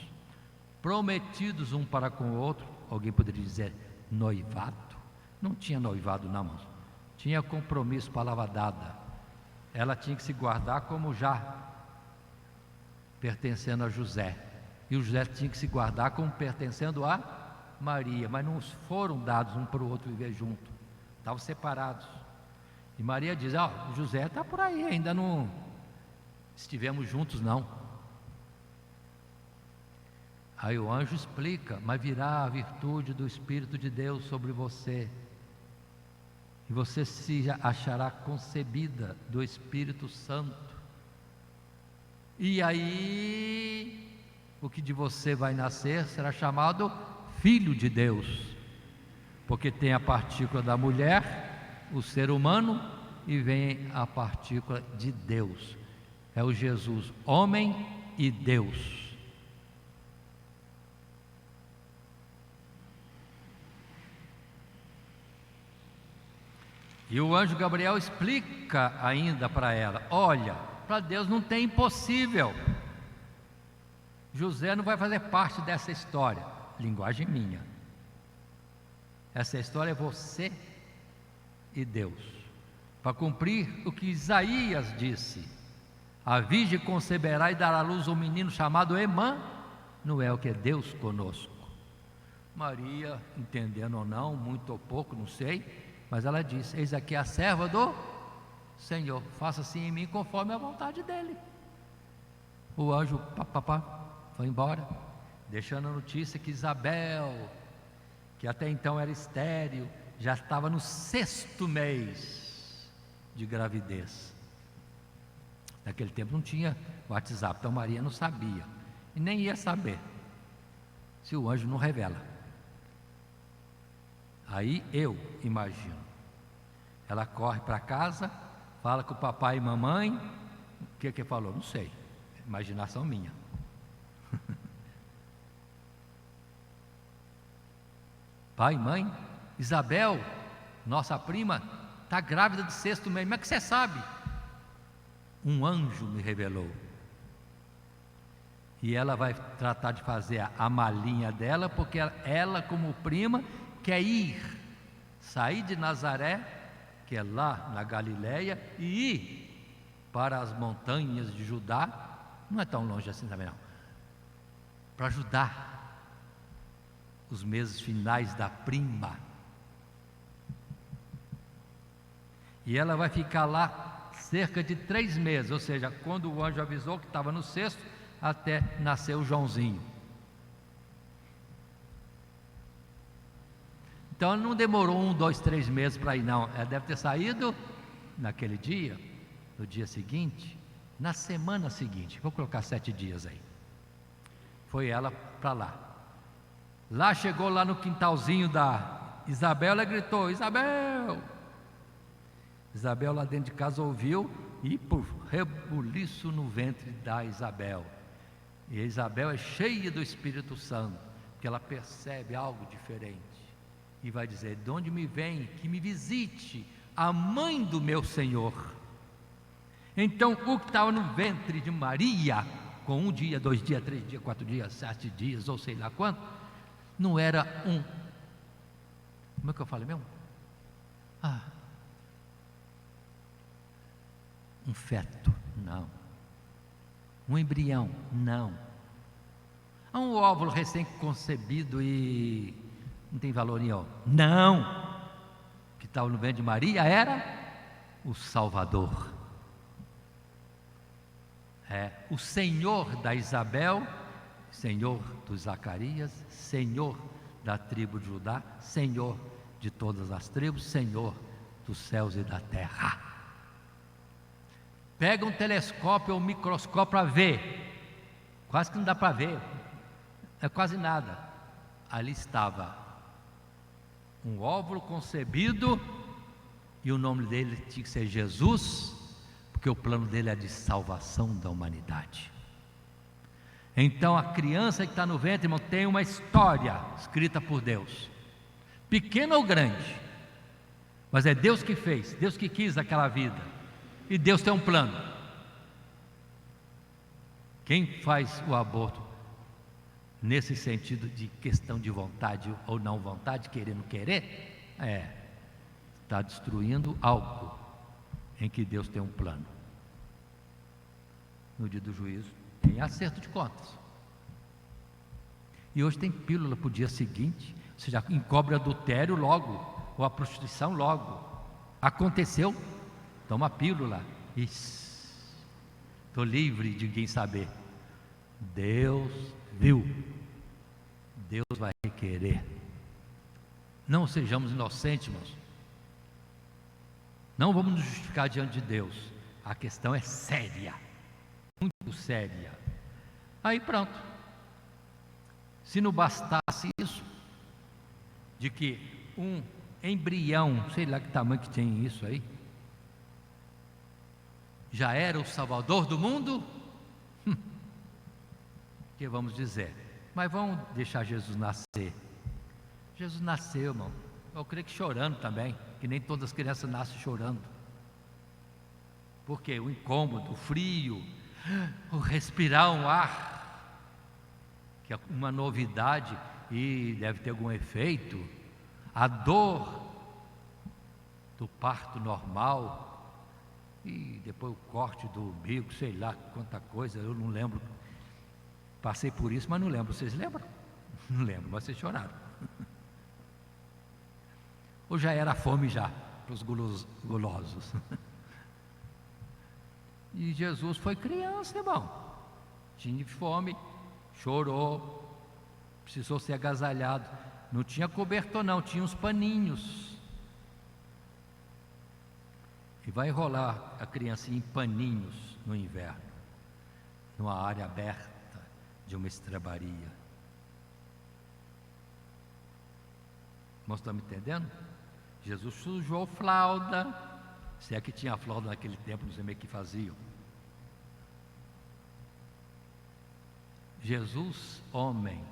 prometidos um para com o outro, alguém poderia dizer noivado? Não tinha noivado não, irmãos. Tinha compromisso, palavra dada. Ela tinha que se guardar como já pertencendo a José, e o José tinha que se guardar como pertencendo a Maria, mas não foram dados um para o outro viver junto, estavam separados. E Maria diz: José está por aí, ainda não estivemos juntos não. Aí o anjo explica: mas virá a virtude do Espírito de Deus sobre você, e você se achará concebida do Espírito Santo, e aí o que de você vai nascer será chamado Filho de Deus, porque tem a partícula da mulher, o ser humano, e vem a partícula de Deus. É o Jesus, homem e Deus. E o anjo Gabriel explica ainda para ela: olha, para Deus não tem impossível. José não vai fazer parte dessa história, linguagem minha. Essa história é você e Deus, para cumprir o que Isaías disse: a virgem conceberá e dará à luz um menino chamado Emanuel, que é Deus conosco. Maria, entendendo ou não, muito ou pouco, não sei, mas ela disse: eis aqui a serva do Senhor, faça-se em mim conforme a vontade dele. O anjo foi embora, deixando a notícia que Isabel, que até então era estéril, já estava no 6º mês de gravidez. Naquele tempo não tinha WhatsApp, então Maria não sabia, e nem ia saber, se o anjo não revela. Aí eu imagino, ela corre para casa, fala com o papai e mamãe. O que falou? Não sei, imaginação minha. Pai, mãe, Isabel, nossa prima, está grávida do 6º mês. Como é que você sabe? Um anjo me revelou. E ela vai tratar de fazer a malinha dela, porque ela, como prima, quer sair de Nazaré, que é lá na Galileia, e ir para as montanhas de Judá. Não é tão longe assim também não, para ajudar os meses finais da prima. E ela vai ficar lá cerca de 3 meses, ou seja, quando o anjo avisou que estava no 6º, até nascer o Joãozinho. Então não demorou 1, 2, 3 meses para ir não. Ela deve ter saído naquele dia, no dia seguinte, na semana seguinte. Vou colocar 7 dias aí. Foi ela para lá. Lá chegou lá no quintalzinho da Isabel, ela gritou: Isabel! Isabel lá dentro de casa ouviu, e por rebuliço no ventre da Isabel. E a Isabel é cheia do Espírito Santo, porque ela percebe algo diferente. E vai dizer: de onde me vem que me visite a mãe do meu Senhor? Então o que estava no ventre de Maria, com 1 dia, 2 dias, 3 dias, 4 dias, 7 dias, ou sei lá quanto, não era como é que eu falei mesmo? Um feto, não. Um embrião, não. Um óvulo recém-concebido e não tem valor nenhum, não. O que estava no ventre de Maria era o Salvador. O Senhor da Isabel, Senhor do Zacarias, Senhor da tribo de Judá, Senhor de todas as tribos, Senhor dos céus e da terra. Pega um telescópio ou um microscópio para ver, quase que não dá para ver, é quase nada. Ali estava um óvulo concebido, e o nome dele tinha que ser Jesus, porque o plano dele é de salvação da humanidade. Então a criança que está no ventre, irmão, tem uma história escrita por Deus, pequena ou grande, mas é Deus que fez, Deus que quis aquela vida, e Deus tem um plano. Quem faz o aborto nesse sentido de questão de vontade ou não vontade, querer não querer, está destruindo algo em que Deus tem um plano. No dia do juízo tem acerto de contas. E hoje tem pílula para o dia seguinte. Você já encobre adultério logo, ou a prostituição logo. Aconteceu, toma pílula. Estou livre de ninguém saber. Deus viu, Deus vai querer. Não sejamos inocentes, irmãos. Não vamos nos justificar diante de Deus. A questão é séria, muito séria. Aí pronto. Se não bastasse isso, de que um embrião, sei lá que tamanho que tem isso aí, já era o Salvador do mundo, que vamos dizer? Mas vamos deixar Jesus nascer. Jesus nasceu, irmão, Eu creio que chorando também, que nem todas as crianças nascem chorando. Porque o incômodo, o frio, o respirar um ar, que é uma novidade e deve ter algum efeito, a dor do parto normal, e depois o corte do umbigo, sei lá quanta coisa, eu não lembro. Passei por isso, mas não lembro. Vocês lembram? Não lembro, mas vocês choraram. Ou já era fome já, para os gulosos. E Jesus foi criança, irmão. Tinha fome, chorou, precisou ser agasalhado. Não tinha cobertor não, tinha uns paninhos. E vai enrolar a criancinha em paninhos no inverno, numa área aberta de uma estrebaria. Nós estamos entendendo? Jesus sujou fralda, se é que tinha fralda naquele tempo, não sei meio que faziam. Jesus, homem,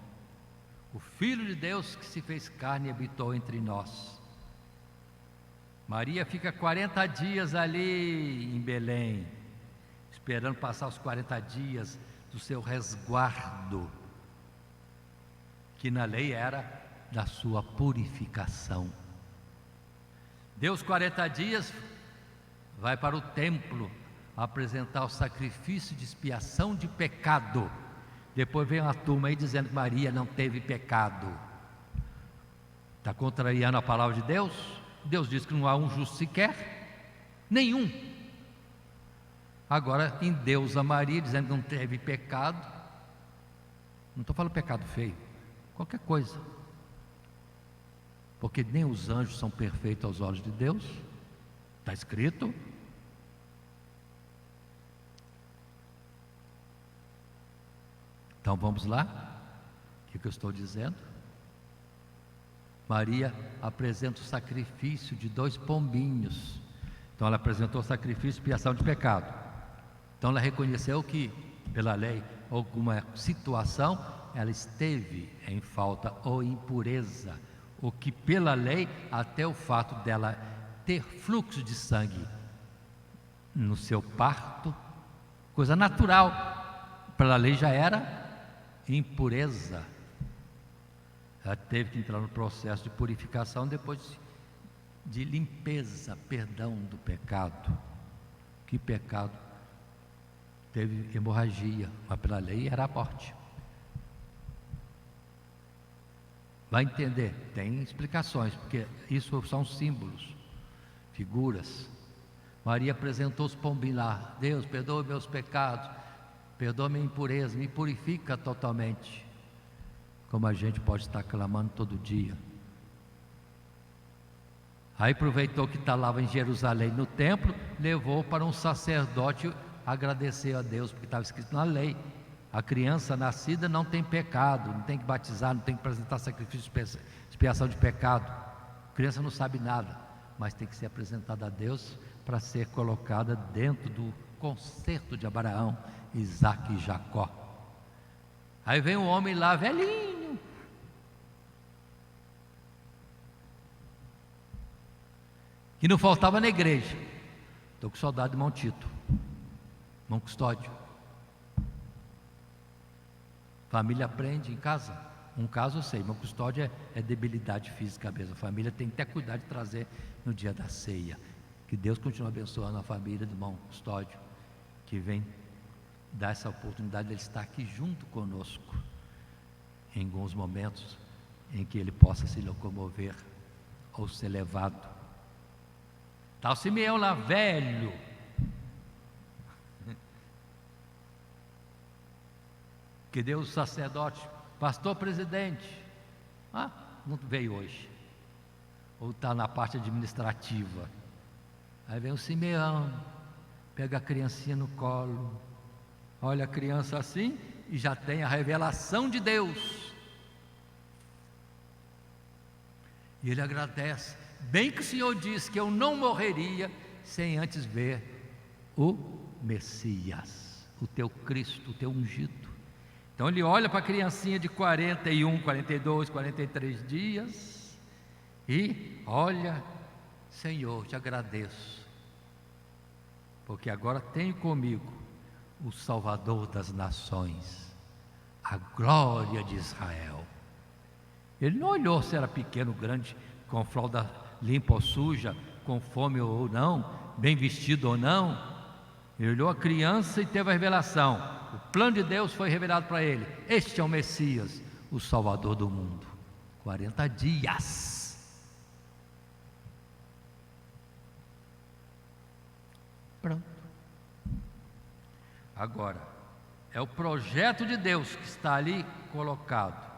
o Filho de Deus que se fez carne e habitou entre nós. Maria fica 40 dias ali em Belém, esperando passar os 40 dias do seu resguardo, que na lei era da sua purificação. Deus 40 dias vai para o templo apresentar o sacrifício de expiação de pecado. Depois vem uma turma aí dizendo que Maria não teve pecado. Está contrariando a palavra de Deus? Deus diz que não há um justo sequer, nenhum. Agora em Deus a Maria, dizendo que não teve pecado. Não estou falando pecado feio, qualquer coisa. Porque nem os anjos são perfeitos aos olhos de Deus. Está escrito. Então vamos lá. O que eu estou dizendo? Maria apresenta o sacrifício de 2 pombinhos. Então ela apresentou o sacrifício de expiação de pecado. Então ela reconheceu que, pela lei, alguma situação, ela esteve em falta ou impureza. O que pela lei, até o fato dela ter fluxo de sangue no seu parto, coisa natural, pela lei já era impureza. Ela teve que entrar no processo de purificação, depois de limpeza, perdão do pecado. Que pecado? Teve hemorragia, mas pela lei era a morte. Vai entender, tem explicações, porque isso são símbolos, figuras. Maria apresentou os pombinhos lá. Deus, perdoa meus pecados, perdoa minha impureza, me purifica totalmente. Como a gente pode estar clamando todo dia. Aí aproveitou que estava em Jerusalém no templo, levou para um sacerdote agradecer a Deus, porque estava escrito na lei: a criança nascida não tem pecado, não tem que batizar, não tem que apresentar sacrifício de expiação de pecado. A criança não sabe nada, mas tem que ser apresentada a Deus para ser colocada dentro do concerto de Abraão, Isaac e Jacó. Aí vem um homem lá, velhinho, que não faltava na igreja. Estou com saudade de irmão Tito, irmão Custódio. Família aprende em casa. Um caso eu sei, irmão Custódio é debilidade física mesmo. A família tem que até cuidar de trazer no dia da ceia. Que Deus continue abençoando a família do irmão Custódio, que vem dar essa oportunidade de ele estar aqui junto conosco, em alguns momentos em que ele possa se locomover ou ser levado. Está o Simeão lá, velho, que deu o sacerdote, pastor presidente, não veio hoje, ou está na parte administrativa. Aí vem o Simeão, pega a criancinha no colo, olha a criança assim e já tem a revelação de Deus. E ele agradece. Bem que o Senhor disse que eu não morreria sem antes ver o Messias, o teu Cristo, o teu ungido. Então ele olha para a criancinha de 41, 42, 43 dias e olha, Senhor, te agradeço, porque agora tenho comigo o Salvador das nações, a glória de Israel. Ele não olhou se era pequeno, grande, com fralda limpa ou suja, com fome ou não, bem vestido ou não. Ele olhou a criança e teve a revelação. O plano de Deus foi revelado para ele. Este é o Messias, o Salvador do mundo. 40 dias. Pronto. Agora, é o projeto de Deus que está ali colocado.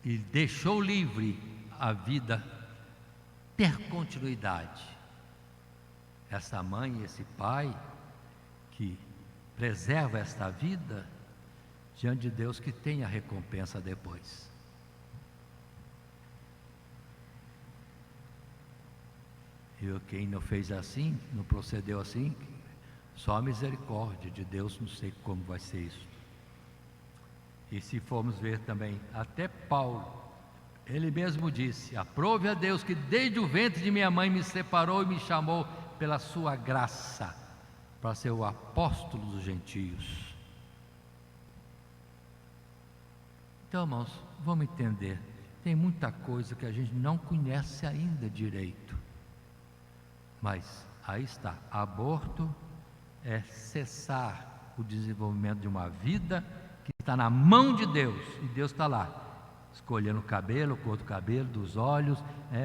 E deixou livre a vida ter continuidade. Essa mãe e esse pai que preserva esta vida diante de Deus, que tem a recompensa depois. E quem não fez assim, não procedeu assim, só a misericórdia de Deus, não sei como vai ser isso. E se formos ver também, até Paulo, ele mesmo disse: aprove a Deus que desde o ventre de minha mãe me separou e me chamou pela sua graça, para ser o apóstolo dos gentios. Então, irmãos, vamos entender, tem muita coisa que a gente não conhece ainda direito, mas aí está, aborto é cessar o desenvolvimento de uma vida que está na mão de Deus, e Deus está lá, escolhendo o cabelo, a cor do cabelo, dos olhos,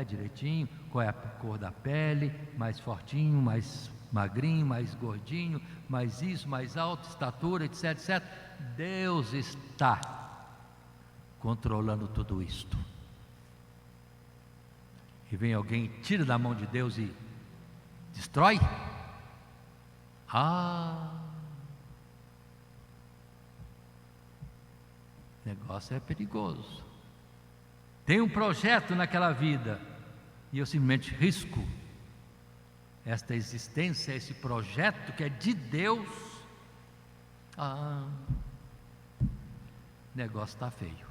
direitinho, qual é a cor da pele, mais fortinho, mais magrinho, mais gordinho, mais isso, mais alto, estatura, etc, etc. Deus está controlando tudo isto. E vem alguém, tira da mão de Deus e destrói? O negócio é perigoso. Tem um projeto naquela vida e eu simplesmente risco esta existência, esse projeto que é de Deus. O negócio está feio.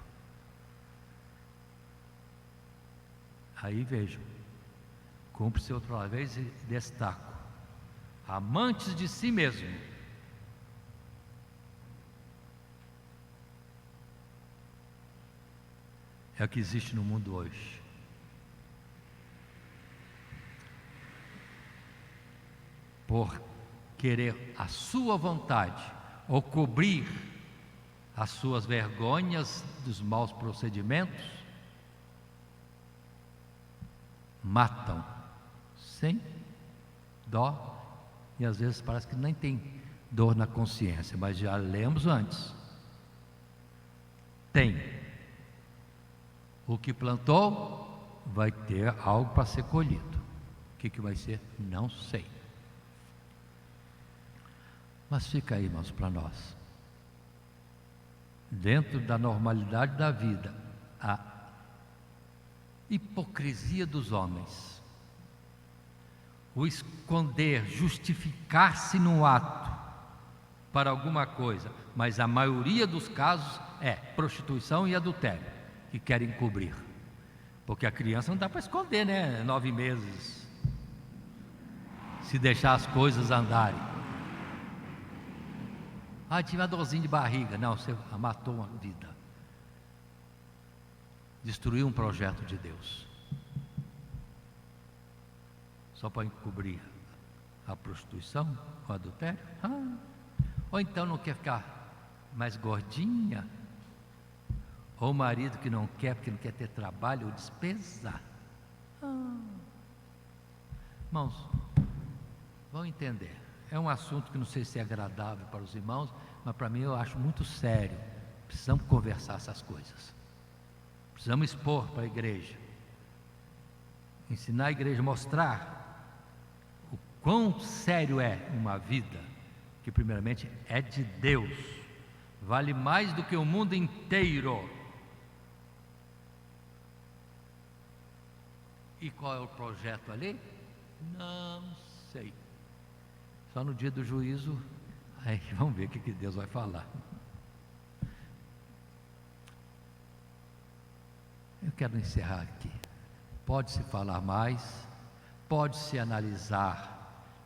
Aí vejam, cumpre-se outra vez e destaco: amantes de si mesmo. É o que existe no mundo hoje. Por querer a sua vontade ou cobrir as suas vergonhas dos maus procedimentos, matam sem dó, e às vezes parece que nem tem dor na consciência, mas já lemos antes. Tem. O que plantou vai ter algo para ser colhido. O que vai ser? Não sei. Mas fica aí, irmãos, para nós. Dentro da normalidade da vida, a hipocrisia dos homens, o esconder, justificar-se no ato para alguma coisa, mas a maioria dos casos é prostituição e adultério que querem cobrir, porque a criança não dá para esconder, né? 9 meses, se deixar as coisas andarem. Tive uma dorzinha de barriga. Não, você matou uma vida, destruiu um projeto de Deus, só para encobrir a prostituição, o adultério. Ou então não quer ficar mais gordinha, ou o marido que não quer, porque não quer ter trabalho ou despesa. Irmãos, vão entender, é um assunto que não sei se é agradável para os irmãos, mas para mim eu acho muito sério. Precisamos conversar essas coisas, precisamos expor para a igreja, ensinar a igreja, mostrar o quão sério é uma vida que primeiramente é de Deus, vale mais do que o mundo inteiro. E qual é o projeto ali? Não sei. Só no dia do juízo, aí vamos ver o que Deus vai falar. quero encerrar aqui. Pode-se falar mais, pode-se analisar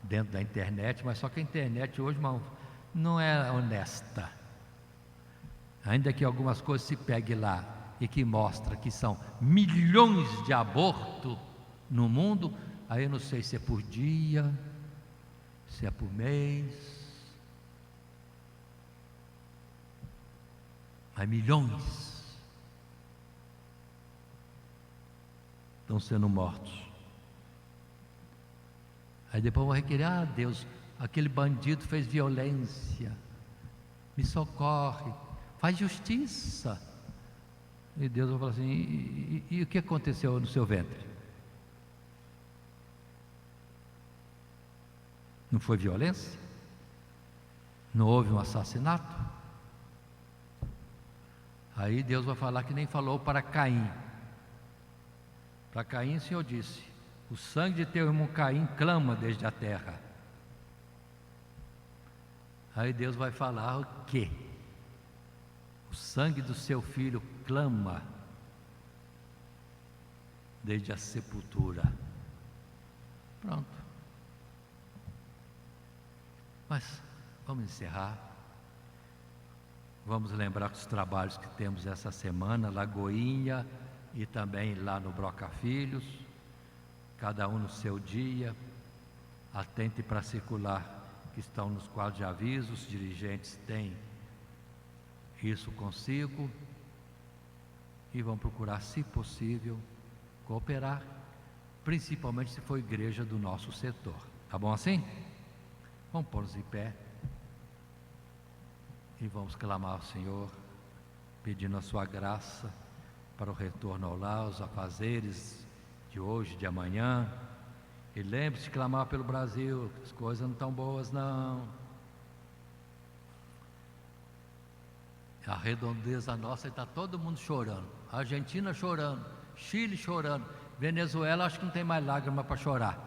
dentro da internet, mas só que a internet hoje, irmão, não é honesta. Ainda que algumas coisas se pegue lá e que mostra que são milhões de abortos no mundo, aí eu não sei se é por dia, se é por mês, mas milhões estão sendo mortos. Aí depois vão requerer: Deus, aquele bandido fez violência, me socorre, faz justiça. E Deus vai falar assim: e o que aconteceu no seu ventre? Não foi violência? Não houve um assassinato? Aí Deus vai falar que nem falou para Caim. Para Caim o Senhor disse: o sangue de teu irmão Caim clama desde a terra. Aí Deus vai falar o quê? O sangue do seu filho clama desde a sepultura. Pronto. Mas vamos encerrar. Vamos lembrar os trabalhos que temos essa semana, Lagoinha e também lá no Broca Filhos, cada um no seu dia. Atente para circular que estão nos quadros de aviso, os dirigentes têm isso consigo e vão procurar, se possível, cooperar, principalmente se for igreja do nosso setor. Tá bom assim? Vamos pôr-nos em pé e vamos clamar ao Senhor, pedindo a sua graça para o retorno ao lar, os afazeres de hoje, de amanhã. E lembre-se de clamar pelo Brasil, as coisas não estão boas não. A redondeza nossa está todo mundo chorando. A Argentina chorando, Chile chorando, Venezuela acho que não tem mais lágrima para chorar.